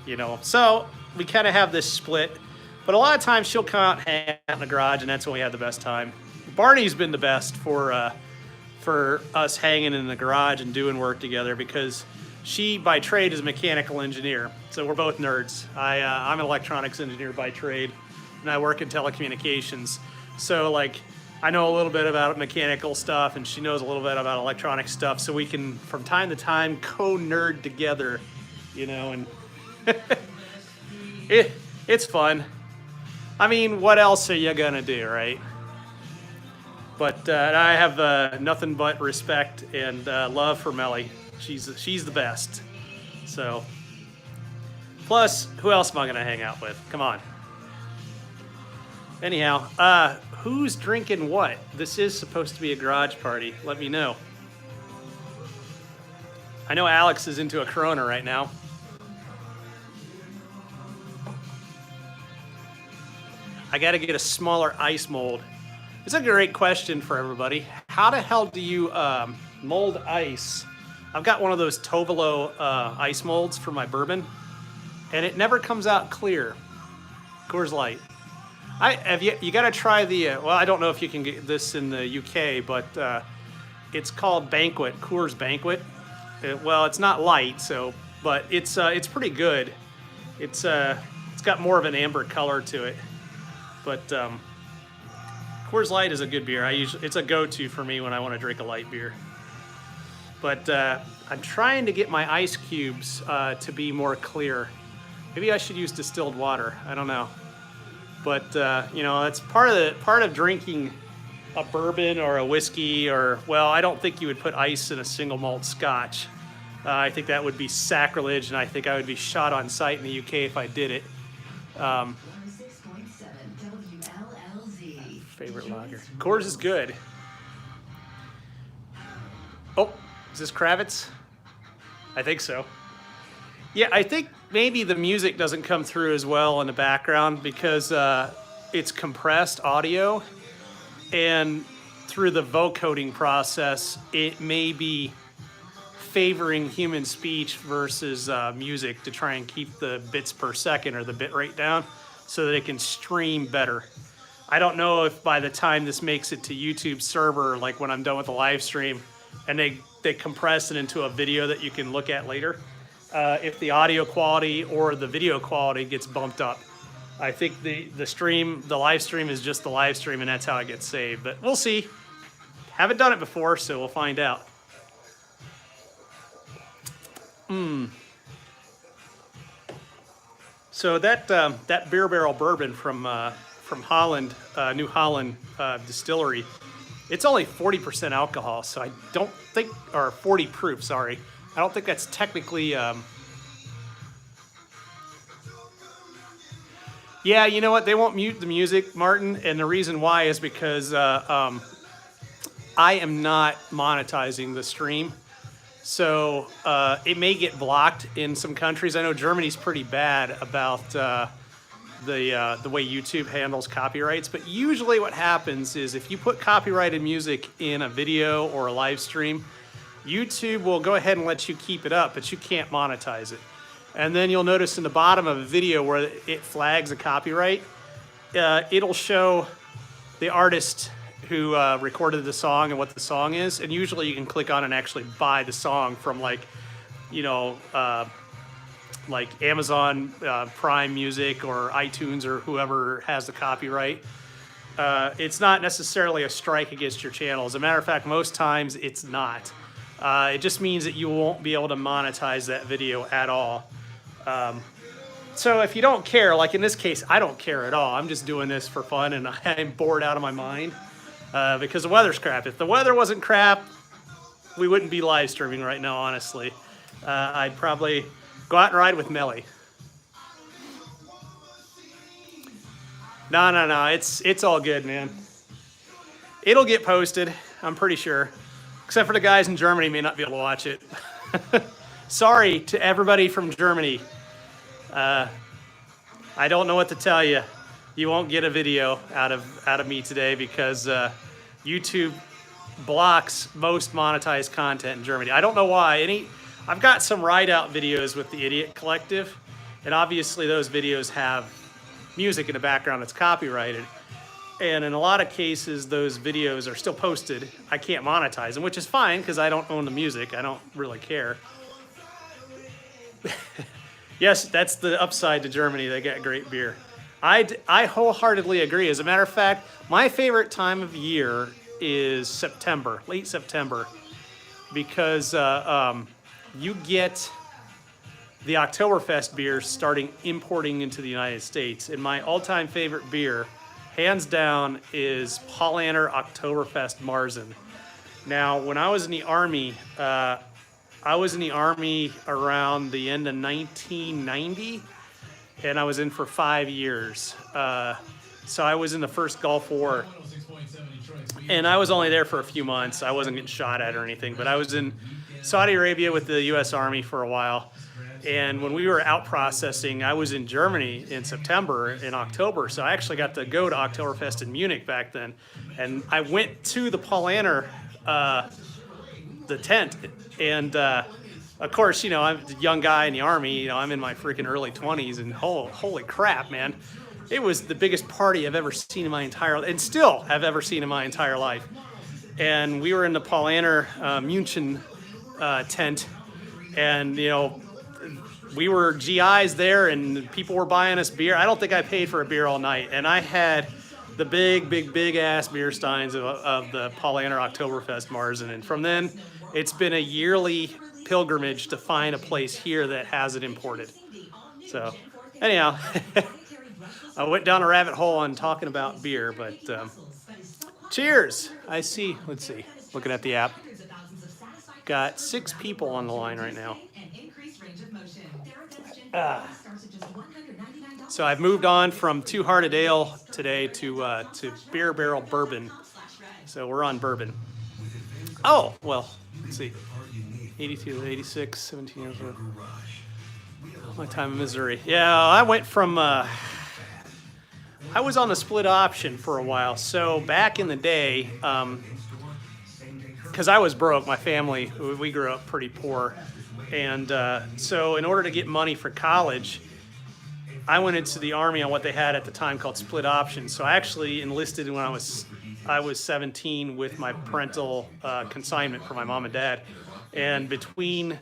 you know? So we kind of have this split, but a lot of times she'll come out and hang out in the garage, and that's when we have the best time. Barney's been the best for us hanging in the garage and doing work together because she by trade is a mechanical engineer. So we're both nerds. I'm an electronics engineer by trade, and I work in telecommunications. So like, I know a little bit about mechanical stuff, and she knows a little bit about electronic stuff, so we can, from time to time, co-nerd together, you know, and it's fun. I mean, what else are you gonna do, right? But I have nothing but respect and love for Melly. She's the best. So, plus, who else am I gonna hang out with? Come on. Anyhow, who's drinking what? This is supposed to be a garage party. Let me know. I know Alex is into a Corona right now. I gotta get a smaller ice mold. It's a great question for everybody. How the hell do you mold ice? I've got one of those Tovolo ice molds for my bourbon, and it never comes out clear. Coors Light. You got to try the, well, I don't know if you can get this in the UK, but it's called Banquet, Coors Banquet. Well, it's not light, so, but it's pretty good. It's got more of an amber color to it, but Coors Light is a good beer. It's a go-to for me when I want to drink a light beer. But I'm trying to get my ice cubes to be more clear. Maybe I should use distilled water. I don't know. But you know, that's part of drinking a bourbon or a whiskey, or, well, I don't think you would put ice in a single malt scotch. I think that would be sacrilege, and I think I would be shot on sight in the UK if I did it. 106.7 WLLZ. Favorite lager. Coors is good. Oh, is this Kravitz? I think so. Yeah, I think maybe the music doesn't come through as well in the background because it's compressed audio, and through the vocoding process, it may be favoring human speech versus music to try and keep the bits per second or the bit rate down so that it can stream better. I don't know if by the time this makes it to YouTube server, like when I'm done with the live stream, and they compress it into a video that you can look at later, if the audio quality or the video quality gets bumped up. I think the live stream is just the live stream, and that's how it gets saved. But we'll see. Haven't done it before, so we'll find out. So that beer barrel bourbon from Holland, New Holland distillery, it's only 40% alcohol, so I don't think, or 40 proof, sorry. I don't think that's technically, yeah, you know what? They won't mute the music, Martin, and the reason why is because I am not monetizing the stream. So it may get blocked in some countries. I know Germany's pretty bad about the way YouTube handles copyrights, but usually what happens is if you put copyrighted music in a video or a live stream, YouTube will go ahead and let you keep it up, but you can't monetize it. And then you'll notice in the bottom of a video where it flags a copyright, it'll show the artist who recorded the song and what the song is. And usually you can click on and actually buy the song from like Amazon Prime Music or iTunes or whoever has the copyright. It's not necessarily a strike against your channel. As a matter of fact, most times it's not. It just means that you won't be able to monetize that video at all. So if you don't care, like in this case, I don't care at all. I'm just doing this for fun, and I'm bored out of my mind because the weather's crap. If the weather wasn't crap, we wouldn't be live streaming right now, honestly. I'd probably go out and ride with Melly. No, it's all good, man. It'll get posted, I'm pretty sure. Except for the guys in Germany may not be able to watch it. sorry to everybody from Germany. I don't know what to tell you. You won't get a video out of me today because YouTube blocks most monetized content in Germany. I don't know why. I've got some ride-out videos with the Idiot Collective, and obviously those videos have music in the background that's copyrighted. And in a lot of cases, those videos are still posted. I can't monetize them, which is fine because I don't own the music. I don't really care. Yes, that's the upside to Germany. They got great beer. I wholeheartly agree. As a matter of fact, my favorite time of year is September, late September, because you get the Oktoberfest beer starting importing into the United States. And my all-time favorite beer, hands down, is Paulaner Oktoberfest Marzen. Now, when I was in the Army, around the end of 1990, and I was in for 5 years. So I was in the first Gulf War, and I was only there for a few months. I wasn't getting shot at or anything, but I was in Saudi Arabia with the U.S. Army for a while. And when we were out processing, I was in Germany in September, in October. So I actually got to go to Oktoberfest in Munich back then. And I went to the Paulaner, the tent. And of course, I'm a young guy in the Army. I'm in my freaking early 20s. And holy crap, man. It was the biggest party I've ever seen in my entire life, and still have ever seen in my entire life. And we were in the Paulaner München tent. And, we were GIs there, and people were buying us beer. I don't think I paid for a beer all night. And I had the big ass beer steins of the Paulaner Oktoberfest Marzen. And from then, it's been a yearly pilgrimage to find a place here that has it imported. So, anyhow, I went down a rabbit hole on talking about beer, but cheers. Let's see, looking at the app. Got 6 people on the line right now. So I've moved on from Two Hearted Ale today to Beer Barrel Bourbon. So we're on bourbon. Oh, well, let's see. 82, 86, 17 years old. My time in Missouri. Yeah, I went from, I was on the split option for a while. So back in the day, because I was broke, my family, we grew up pretty poor. And so in order to get money for college, I went into the Army on what they had at the time called split option. So I actually enlisted when I was 17 with my parental consignment for my mom and dad. And between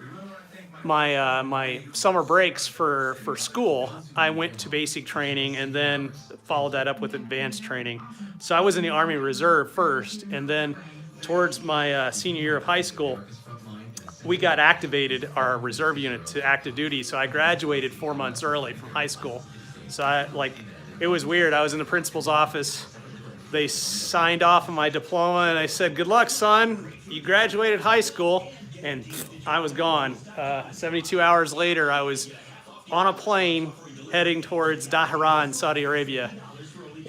my summer breaks for school, I went to basic training and then followed that up with advanced training. So I was in the Army Reserve first, and then towards my senior year of high school, we got activated, our reserve unit, to active duty. So I graduated 4 months early from high school. So it was weird. I was in the principal's office. They signed off on my diploma, and I said, "Good luck, son. You graduated high school." And I was gone. 72 hours later, I was on a plane heading towards Dhahran, Saudi Arabia.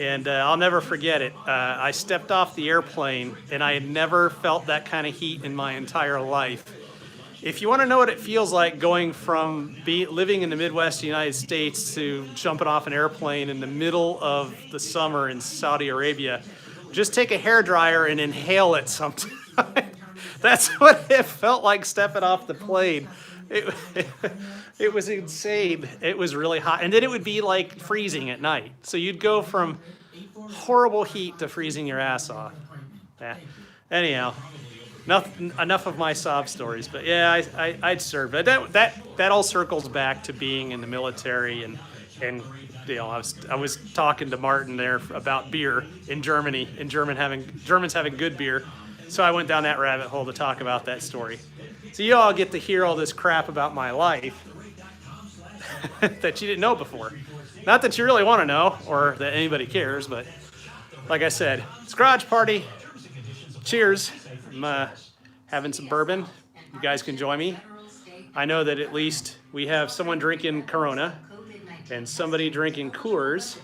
And I'll never forget it. I stepped off the airplane, and I had never felt that kind of heat in my entire life. If you want to know what it feels like going from living in the Midwest United States to jumping off an airplane in the middle of the summer in Saudi Arabia, just take a hairdryer and inhale it sometime. That's what it felt like stepping off the plane. It was insane. It was really hot. And then it would be like freezing at night. So you'd go from horrible heat to freezing your ass off. Yeah. Anyhow. Enough of my sob stories, but yeah, I'd served. That all circles back to being in the military, and I was talking to Martin there about beer in Germany, and Germans having good beer, so I went down that rabbit hole to talk about that story. So you all get to hear all this crap about my life that you didn't know before. Not that you really want to know, or that anybody cares, but like I said, it's garage party. Cheers. I'm having some bourbon. You guys can join me. I know that at least we have someone drinking Corona and somebody drinking Coors.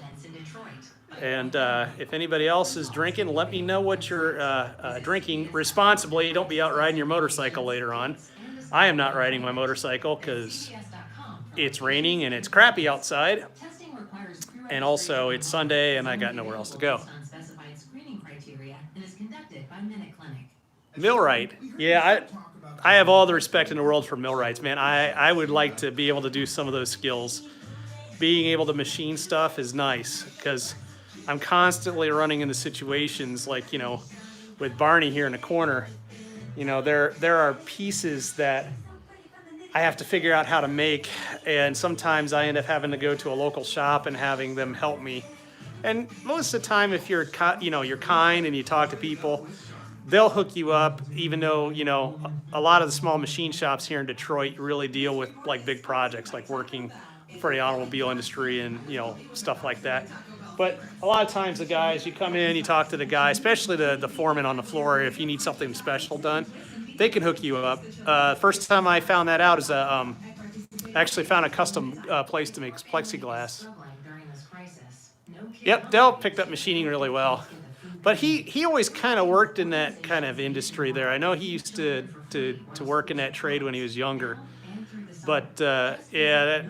And if anybody else is drinking, let me know what you're drinking responsibly. Don't be out riding your motorcycle later on. I am not riding my motorcycle because it's raining and it's crappy outside. And also it's Sunday and I got nowhere else to go. Millwright. Yeah, I have all the respect in the world for millwrights, man. I would like to be able to do some of those skills. Being able to machine stuff is nice because I'm constantly running into situations like, you know, with Barney here in the corner. You know, there are pieces that I have to figure out how to make, and sometimes I end up having to go to a local shop and having them help me. And most of the time, if you're you're kind and you talk to people, they'll hook you up. Even though, you know, a lot of the small machine shops here in Detroit really deal with like big projects, like working for the automobile industry and, you know, stuff like that. But a lot of times the guys, you come in, you talk to the guy, especially the foreman on the floor, if you need something special done, they can hook you up. First time I found that out is I actually found a custom place to make plexiglass. Yep, Dell picked up machining really well. But he always kind of worked in that kind of industry there. I know he used to work in that trade when he was younger. But yeah,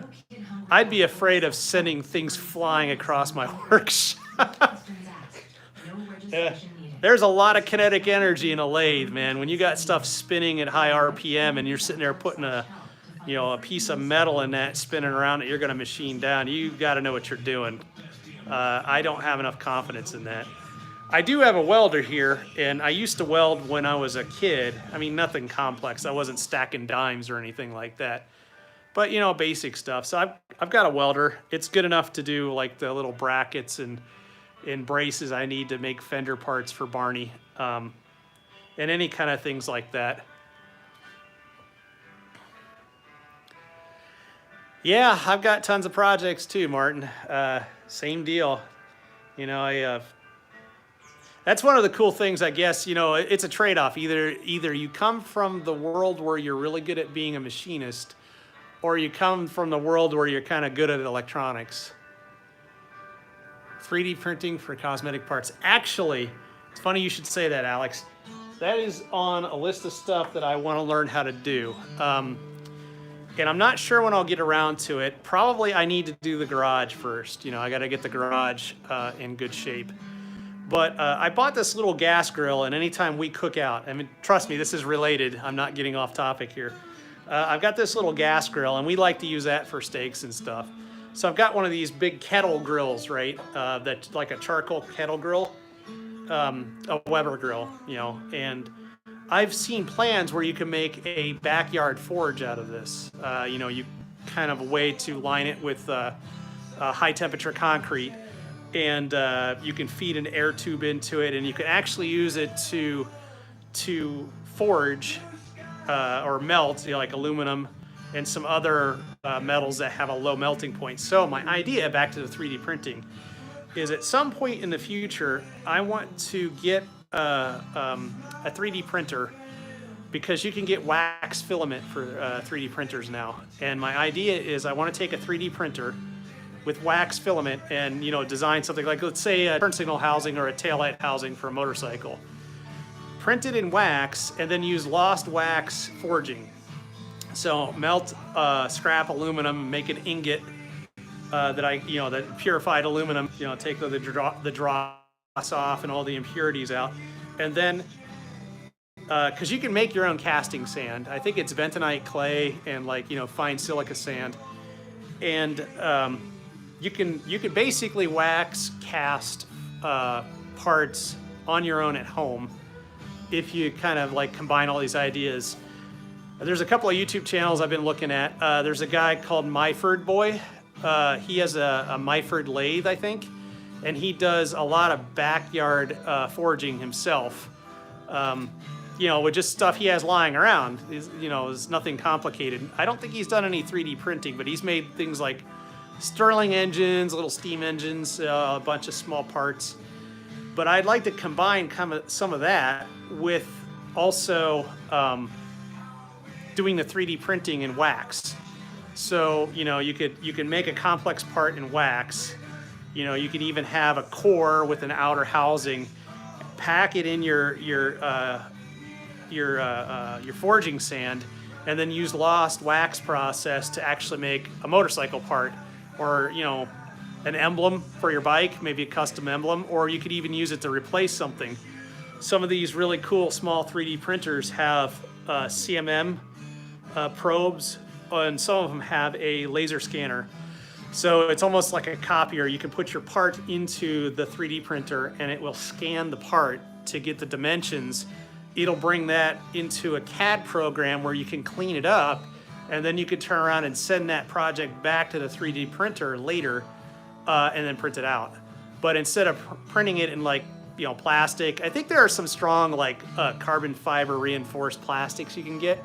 I'd be afraid of sending things flying across my workshop. There's a lot of kinetic energy in a lathe, man. When you got stuff spinning at high RPM and you're sitting there putting a piece of metal in that spinning around that you're going to machine down, you got to know what you're doing. I don't have enough confidence in that. I do have a welder here, and I used to weld when I was a kid. I mean, nothing complex. I wasn't stacking dimes or anything like that. But, you know, basic stuff. So I've got a welder. It's good enough to do like the little brackets and braces I need to make fender parts for Barney, and any kind of things like that. Yeah, I've got tons of projects too, Martin. Same deal. You know, that's one of the cool things, I guess. You know, it's a trade-off. Either you come from the world where you're really good at being a machinist, or you come from the world where you're kind of good at electronics. 3D printing for cosmetic parts. Actually, it's funny you should say that, Alex. That is on a list of stuff that I want to learn how to do. And I'm not sure when I'll get around to it. Probably I need to do the garage first. You know, I got to get the garage in good shape. But I bought this little gas grill, and anytime we cook out, I mean, trust me, this is related. I'm not getting off topic here. I've got this little gas grill, and we like to use that for steaks and stuff. So I've got one of these big kettle grills, right? That's like a charcoal kettle grill, a Weber grill, you know. And I've seen plans where you can make a backyard forge out of this. You know, you kind of a way to line it with high temperature concrete, and you can feed an air tube into it, and you can actually use it to forge or melt, you know, like aluminum and some other metals that have a low melting point. So my idea, back to the 3D printing, is at some point in the future, I want to get a 3D printer, because you can get wax filament for 3D printers now. And my idea is I want to take a 3D printer with wax filament and, you know, design something like, let's say, a turn signal housing or a taillight housing for a motorcycle. Print it in wax and then use lost wax forging. So melt scrap aluminum, make an ingot that purified aluminum, you know, take the dross off and all the impurities out. And then, because you can make your own casting sand. I think it's bentonite clay and, like, you know, fine silica sand. And you can basically wax cast parts on your own at home if you kind of like combine all these ideas. There's a couple of YouTube channels I've been looking at. There's a guy called Myford Boy. He has a Myford lathe, I think, and he does a lot of backyard forging himself. You know, with just stuff he has lying around. Is nothing complicated. I don't think he's done any 3D printing, but he's made things like Stirling engines, little steam engines, a bunch of small parts. But I'd like to combine some of that with also doing the 3D printing in wax. So, you know, you can make a complex part in wax. You know, you can even have a core with an outer housing, pack it in your forging sand, and then use lost wax process to actually make a motorcycle part, or an emblem for your bike, maybe a custom emblem, or you could even use it to replace something. Some of these really cool small 3D printers have CMM probes, and some of them have a laser scanner. So it's almost like a copier. You can put your part into the 3D printer and it will scan the part to get the dimensions. It'll bring that into a CAD program where you can clean it up, and then you can turn around and send that project back to the 3D printer later and then print it out. But instead of printing it in plastic, I think there are some strong carbon fiber reinforced plastics you can get.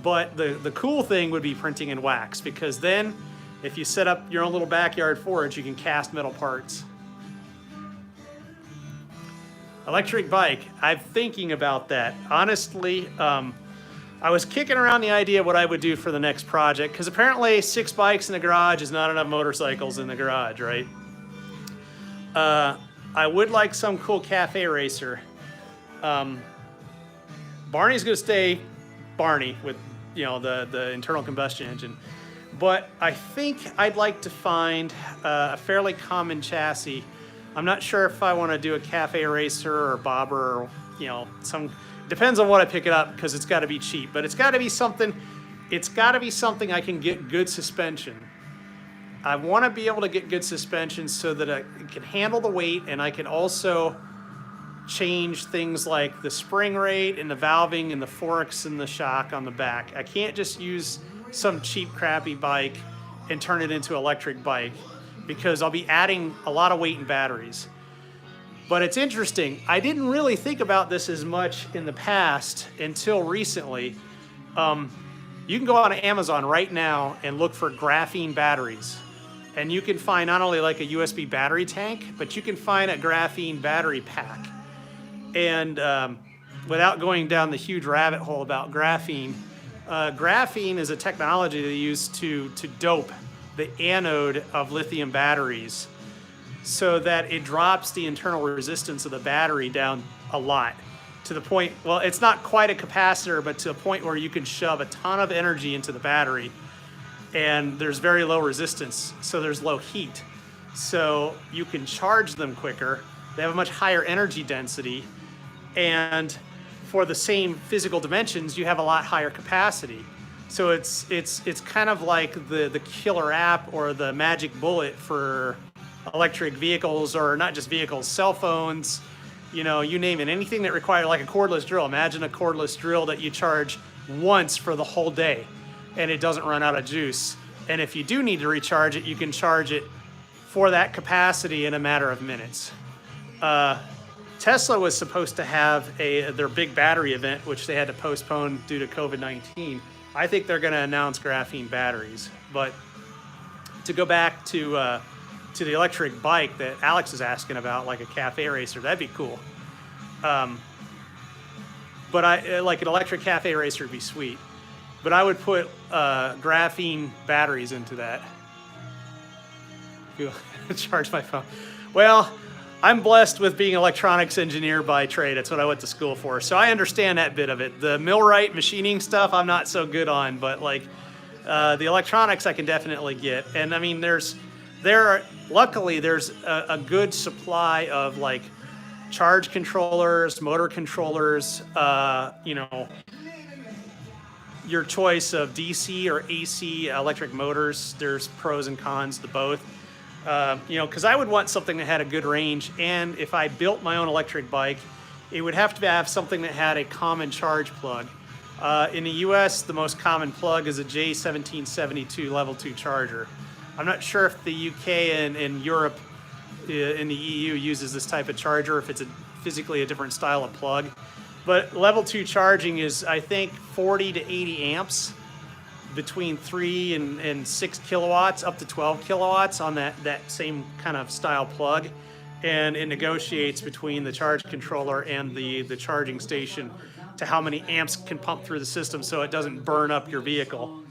But the cool thing would be printing in wax, because then if you set up your own little backyard forge, you can cast metal parts. Electric bike, I'm thinking about that. Honestly, I was kicking around the idea of what I would do for the next project, because apparently 6 bikes in the garage is not enough motorcycles in the garage, right? I would like some cool cafe racer. Barney's gonna stay Barney with the internal combustion engine. But I think I'd like to find a fairly common chassis. I'm not sure if I want to do a cafe racer or bobber, or depends on what I pick it up, because it's got to be cheap. But it's got to be something. It's got to be something I can get good suspension. I want to be able to get good suspension so that it can handle the weight, and I can also change things like the spring rate and the valving and the forks and the shock on the back. I can't just use some cheap crappy bike and turn it into an electric bike, because I'll be adding a lot of weight and batteries. But it's interesting, I didn't really think about this as much in the past until recently. You can go on Amazon right now and look for graphene batteries, and you can find not only like a USB battery tank, but you can find a graphene battery pack. And without going down the huge rabbit hole about graphene, graphene is a technology they use to dope the anode of lithium batteries so that it drops the internal resistance of the battery down a lot, to the point, well, it's not quite a capacitor, but to a point where you can shove a ton of energy into the battery and there's very low resistance, so there's low heat. So you can charge them quicker, they have a much higher energy density, and for the same physical dimensions, you have a lot higher capacity. So it's kind of like the killer app or the magic bullet for electric vehicles, or not just vehicles, cell phones, you name it, anything that requires like a cordless drill. Imagine a cordless drill that you charge once for the whole day and it doesn't run out of juice. And if you do need to recharge it, you can charge it for that capacity in a matter of minutes. Tesla was supposed to have their big battery event, which they had to postpone due to COVID-19. I think they're going to announce graphene batteries. But to go back to the electric bike that Alex is asking about, like a cafe racer, that'd be cool. But like an electric cafe racer would be sweet. But I would put graphene batteries into that. Charge my phone. Well, I'm blessed with being an electronics engineer by trade. That's what I went to school for. So I understand that bit of it. The millwright machining stuff I'm not so good on, but the electronics I can definitely get. And I mean, luckily there's a good supply of charge controllers, motor controllers, your choice of DC or AC electric motors. There's pros and cons to both. Because I would want something that had a good range, and if I built my own electric bike, it would have to have something that had a common charge plug. In the US, the most common plug is a J1772 level 2 charger. I'm not sure if the UK and Europe in the EU uses this type of charger, if it's physically a different style of plug. But level 2 charging is, I think, 40 to 80 amps. Between 3 and 6 kilowatts, up to 12 kilowatts on that same kind of style plug. And it negotiates between the charge controller and the charging station to how many amps can pump through the system so it doesn't burn up your vehicle.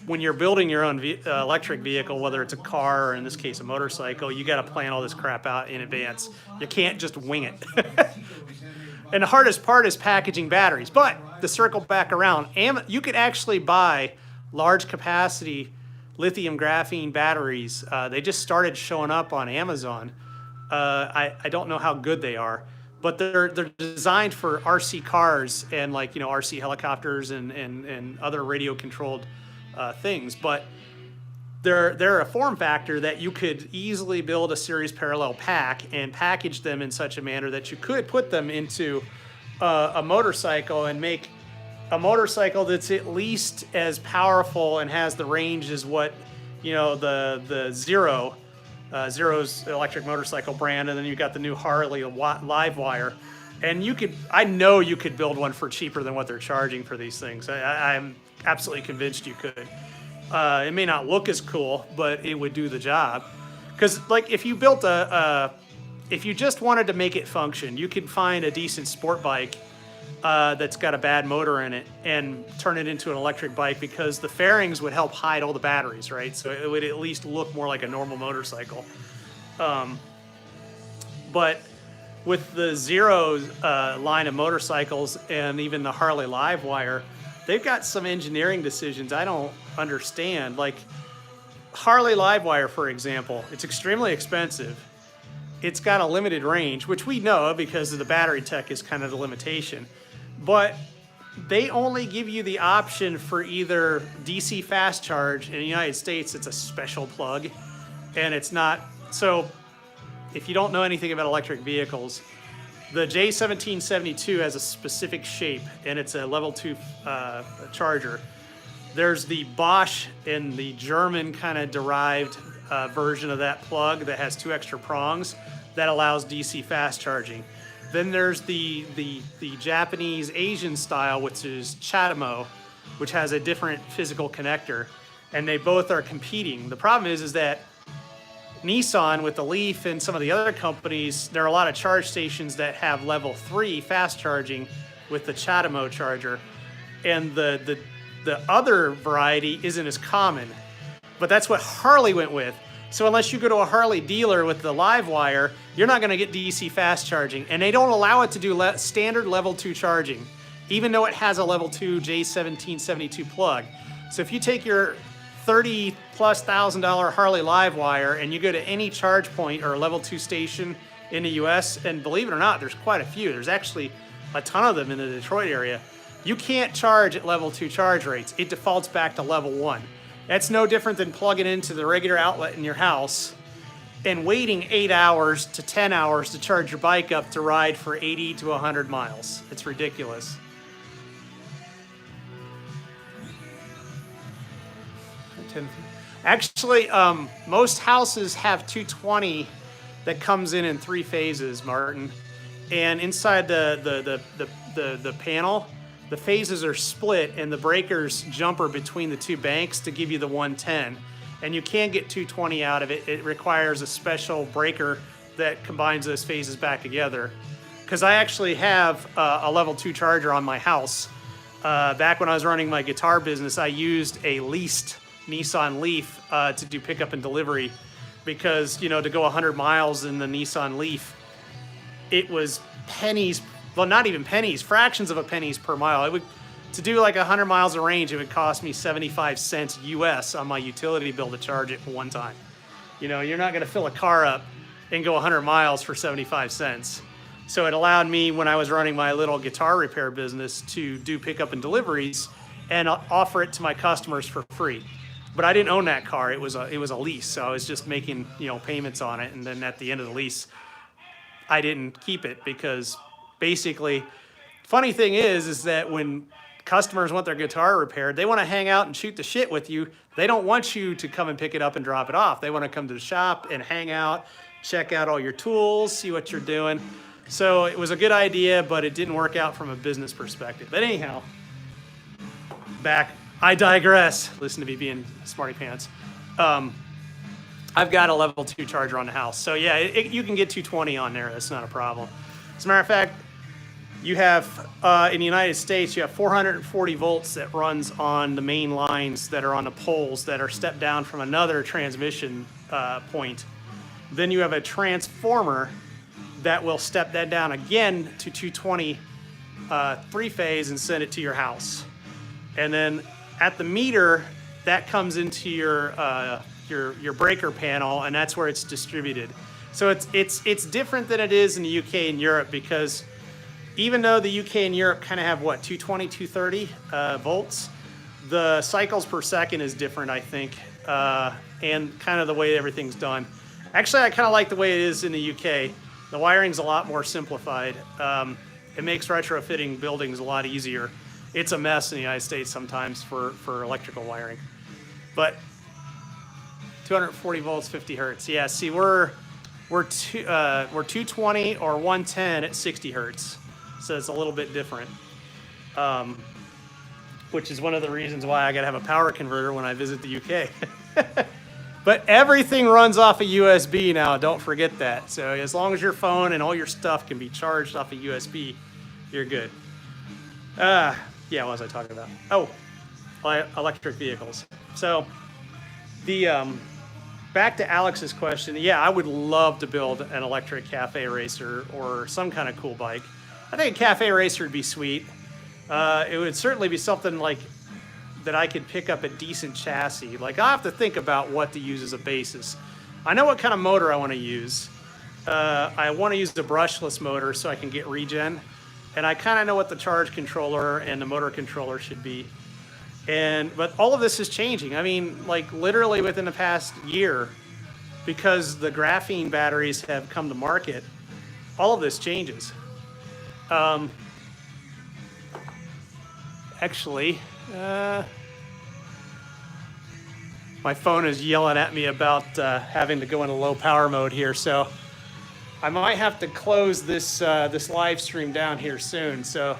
When you're building your own electric vehicle, whether it's a car or in this case a motorcycle, you got to plan all this crap out in advance. You can't just wing it. And the hardest part is packaging batteries. But to circle back around, you could actually buy large capacity lithium graphene batteries. They just started showing up on Amazon. I don't know how good they are, but they're designed for RC cars and like, RC helicopters and other radio controlled things. But they're a form factor that you could easily build a series parallel pack and package them in such a manner that you could put them into a motorcycle and make a motorcycle that's at least as powerful and has the range as what, the Zero's electric motorcycle brand, and then you got the new Harley Livewire. And I know you could build one for cheaper than what they're charging for these things. I'm absolutely convinced you could. It may not look as cool, but it would do the job. Because like if you built if you just wanted to make it function, you could find a decent sport bike that's got a bad motor in it and turn it into an electric bike, because the fairings would help hide all the batteries, right? So it would at least look more like a normal motorcycle. But with the Zero's line of motorcycles and even the Harley Livewire, they've got some engineering decisions I don't understand. Like Harley Livewire, for example, it's extremely expensive. It's got a limited range, which we know because of the battery tech is kind of the limitation. But they only give you the option for either DC fast charge. In the United States, it's a special plug, and it's not. So if you don't know anything about electric vehicles, the J1772 has a specific shape, and it's a level 2 charger. There's the Bosch and the German kind of derived version of that plug that has 2 extra prongs that allows DC fast charging. Then there's the Japanese Asian style, which is Chatamo, which has a different physical connector, and they both are competing. The problem is that Nissan with the Leaf and some of the other companies, there are a lot of charge stations that have level 3 fast charging with the Chatamo charger, and the other variety isn't as common. But that's what Harley went with. So unless you go to a Harley dealer with the Livewire, you're not going to get DC fast charging. And they don't allow it to do standard level 2 charging, even though it has a level 2 J1772 plug. So if you take your $30,000+ Harley Livewire and you go to any charge point or level 2 station in the US, and believe it or not, there's quite a few. There's actually a ton of them in the Detroit area. You can't charge at level 2 charge rates. It defaults back to level 1. That's no different than plugging into the regular outlet in your house and waiting 8 hours to 10 hours to charge your bike up to ride for 80 to 100 miles. It's ridiculous. Actually, most houses have 220 that comes in 3 phases, Martin. And inside the panel, the phases are split, and the breakers jumper between the 2 banks to give you the 110. And you can get 220 out of it. It requires a special breaker that combines those phases back together. Because I actually have a level 2 charger on my house. Back when I was running my guitar business, I used a leased Nissan Leaf to do pickup and delivery, because to go 100 miles in the Nissan Leaf, it was pennies. Well, not even pennies, fractions of a pennies per mile. To do like 100 miles of range, it would cost me 75 cents US on my utility bill to charge it for one time. You're not going to fill a car up and go 100 miles for 75 cents. So it allowed me, when I was running my little guitar repair business, to do pickup and deliveries and offer it to my customers for free. But I didn't own that car. It was a lease, so I was just making payments on it, and then at the end of the lease, I didn't keep it, because basically, funny thing is that when customers want their guitar repaired, they want to hang out and shoot the shit with you. They don't want you to come and pick it up and drop it off. They want to come to the shop and hang out, check out all your tools, see what you're doing. So it was a good idea, but it didn't work out from a business perspective. But anyhow, I digress. Listen to me being smarty pants. I've got a level 2 charger on the house. So yeah, you can get 220 on there. That's not a problem. As a matter of fact, you have, in the United States, you have 440 volts that runs on the main lines that are on the poles that are stepped down from another transmission point. Then you have a transformer that will step that down again to 220 3-phase and send it to your house. And then at the meter, that comes into your breaker panel, and that's where it's distributed. So it's different than it is in the UK and Europe, because even though the UK and Europe kind of have what, 220, 230 volts, the cycles per second is different, I think, and kind of the way everything's done. Actually, I kind of like the way it is in the UK. The wiring's a lot more simplified. It makes retrofitting buildings a lot easier. It's a mess in the United States sometimes for electrical wiring. But 240 volts, 50 hertz. Yeah, see, we're 220 or 110 at 60 hertz. So it's a little bit different. Which is one of the reasons why I gotta have a power converter when I visit the UK. But everything runs off a USB now, don't forget that. So as long as your phone and all your stuff can be charged off a USB, you're good. Yeah, what was I talking about? Oh, electric vehicles. So back to Alex's question. Yeah, I would love to build an electric cafe racer or some kind of cool bike. I think a cafe racer would be sweet. It would certainly be something like that I could pick up a decent chassis. Like, I'll have to think about what to use as a basis. I know what kind of motor I want to use. I want to use the brushless motor so I can get regen. And I kind of know what the charge controller and the motor controller should be. But all of this is changing. I mean, like literally within the past year, because the graphene batteries have come to market, all of this changes. Actually, my phone is yelling at me about having to go into low power mode here, so I might have to close this live stream down here soon. So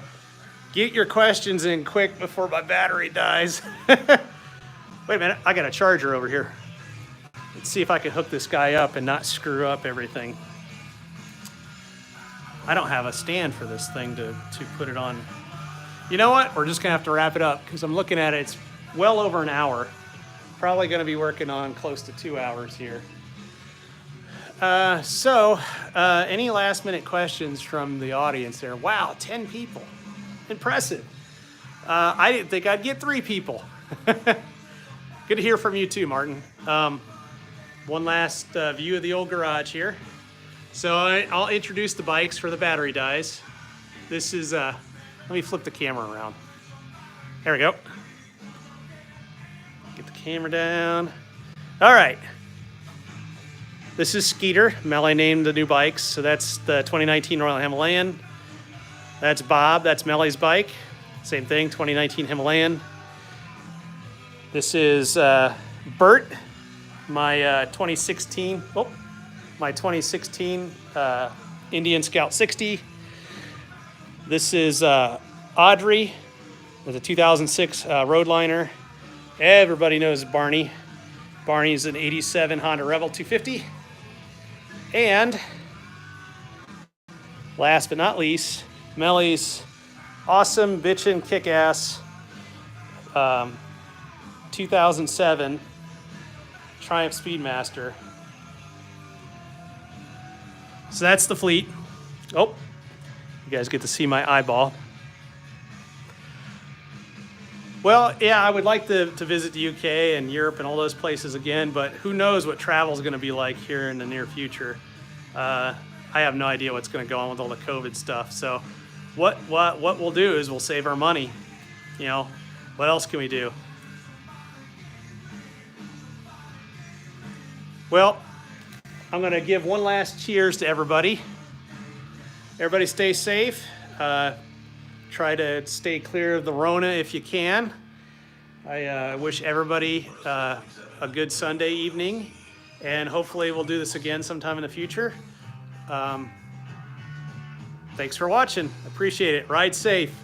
get your questions in quick before my battery dies. Wait a minute, I got a charger over here. Let's see if I can hook this guy up and not screw up everything. I don't have a stand for this thing to put it on. You know what? We're just gonna have to wrap it up because I'm looking at it. It's well over an hour. Probably gonna be working on close to 2 hours here. Any last minute questions from the audience there? Wow, 10 people. Impressive. I didn't think I'd get 3 people. Good to hear from you too, Martin. One last view of the old garage here. So I'll introduce the bikes for the battery dies. This is, let me flip the camera around. There we go. Get the camera down. All right. This is Skeeter. Melly named the new bikes. So that's the 2019 Royal Himalayan. That's Bob. That's Melly's bike. Same thing, 2019 Himalayan. This is Bert, my 2016. My 2016 Indian Scout 60. This is Audrey with a 2006 Roadliner. Everybody knows Barney. Barney's an 87 Honda Rebel 250. And last but not least, Melly's awesome, bitchin', kick-ass 2007 Triumph Speedmaster. So that's the fleet. Oh, you guys get to see my eyeball. Well, yeah, I would like to visit the UK and Europe and all those places again, but who knows what travel is going to be like here in the near future. I have no idea what's going to go on with all the COVID stuff. So what we'll do is we'll save our money. You know, what else can we do? Well, I'm going to give one last cheers to everybody. Everybody stay safe. Try to stay clear of the Rona if you can. I wish everybody a good Sunday evening, and hopefully we'll do this again sometime in the future. Thanks for watching. Appreciate it. Ride safe.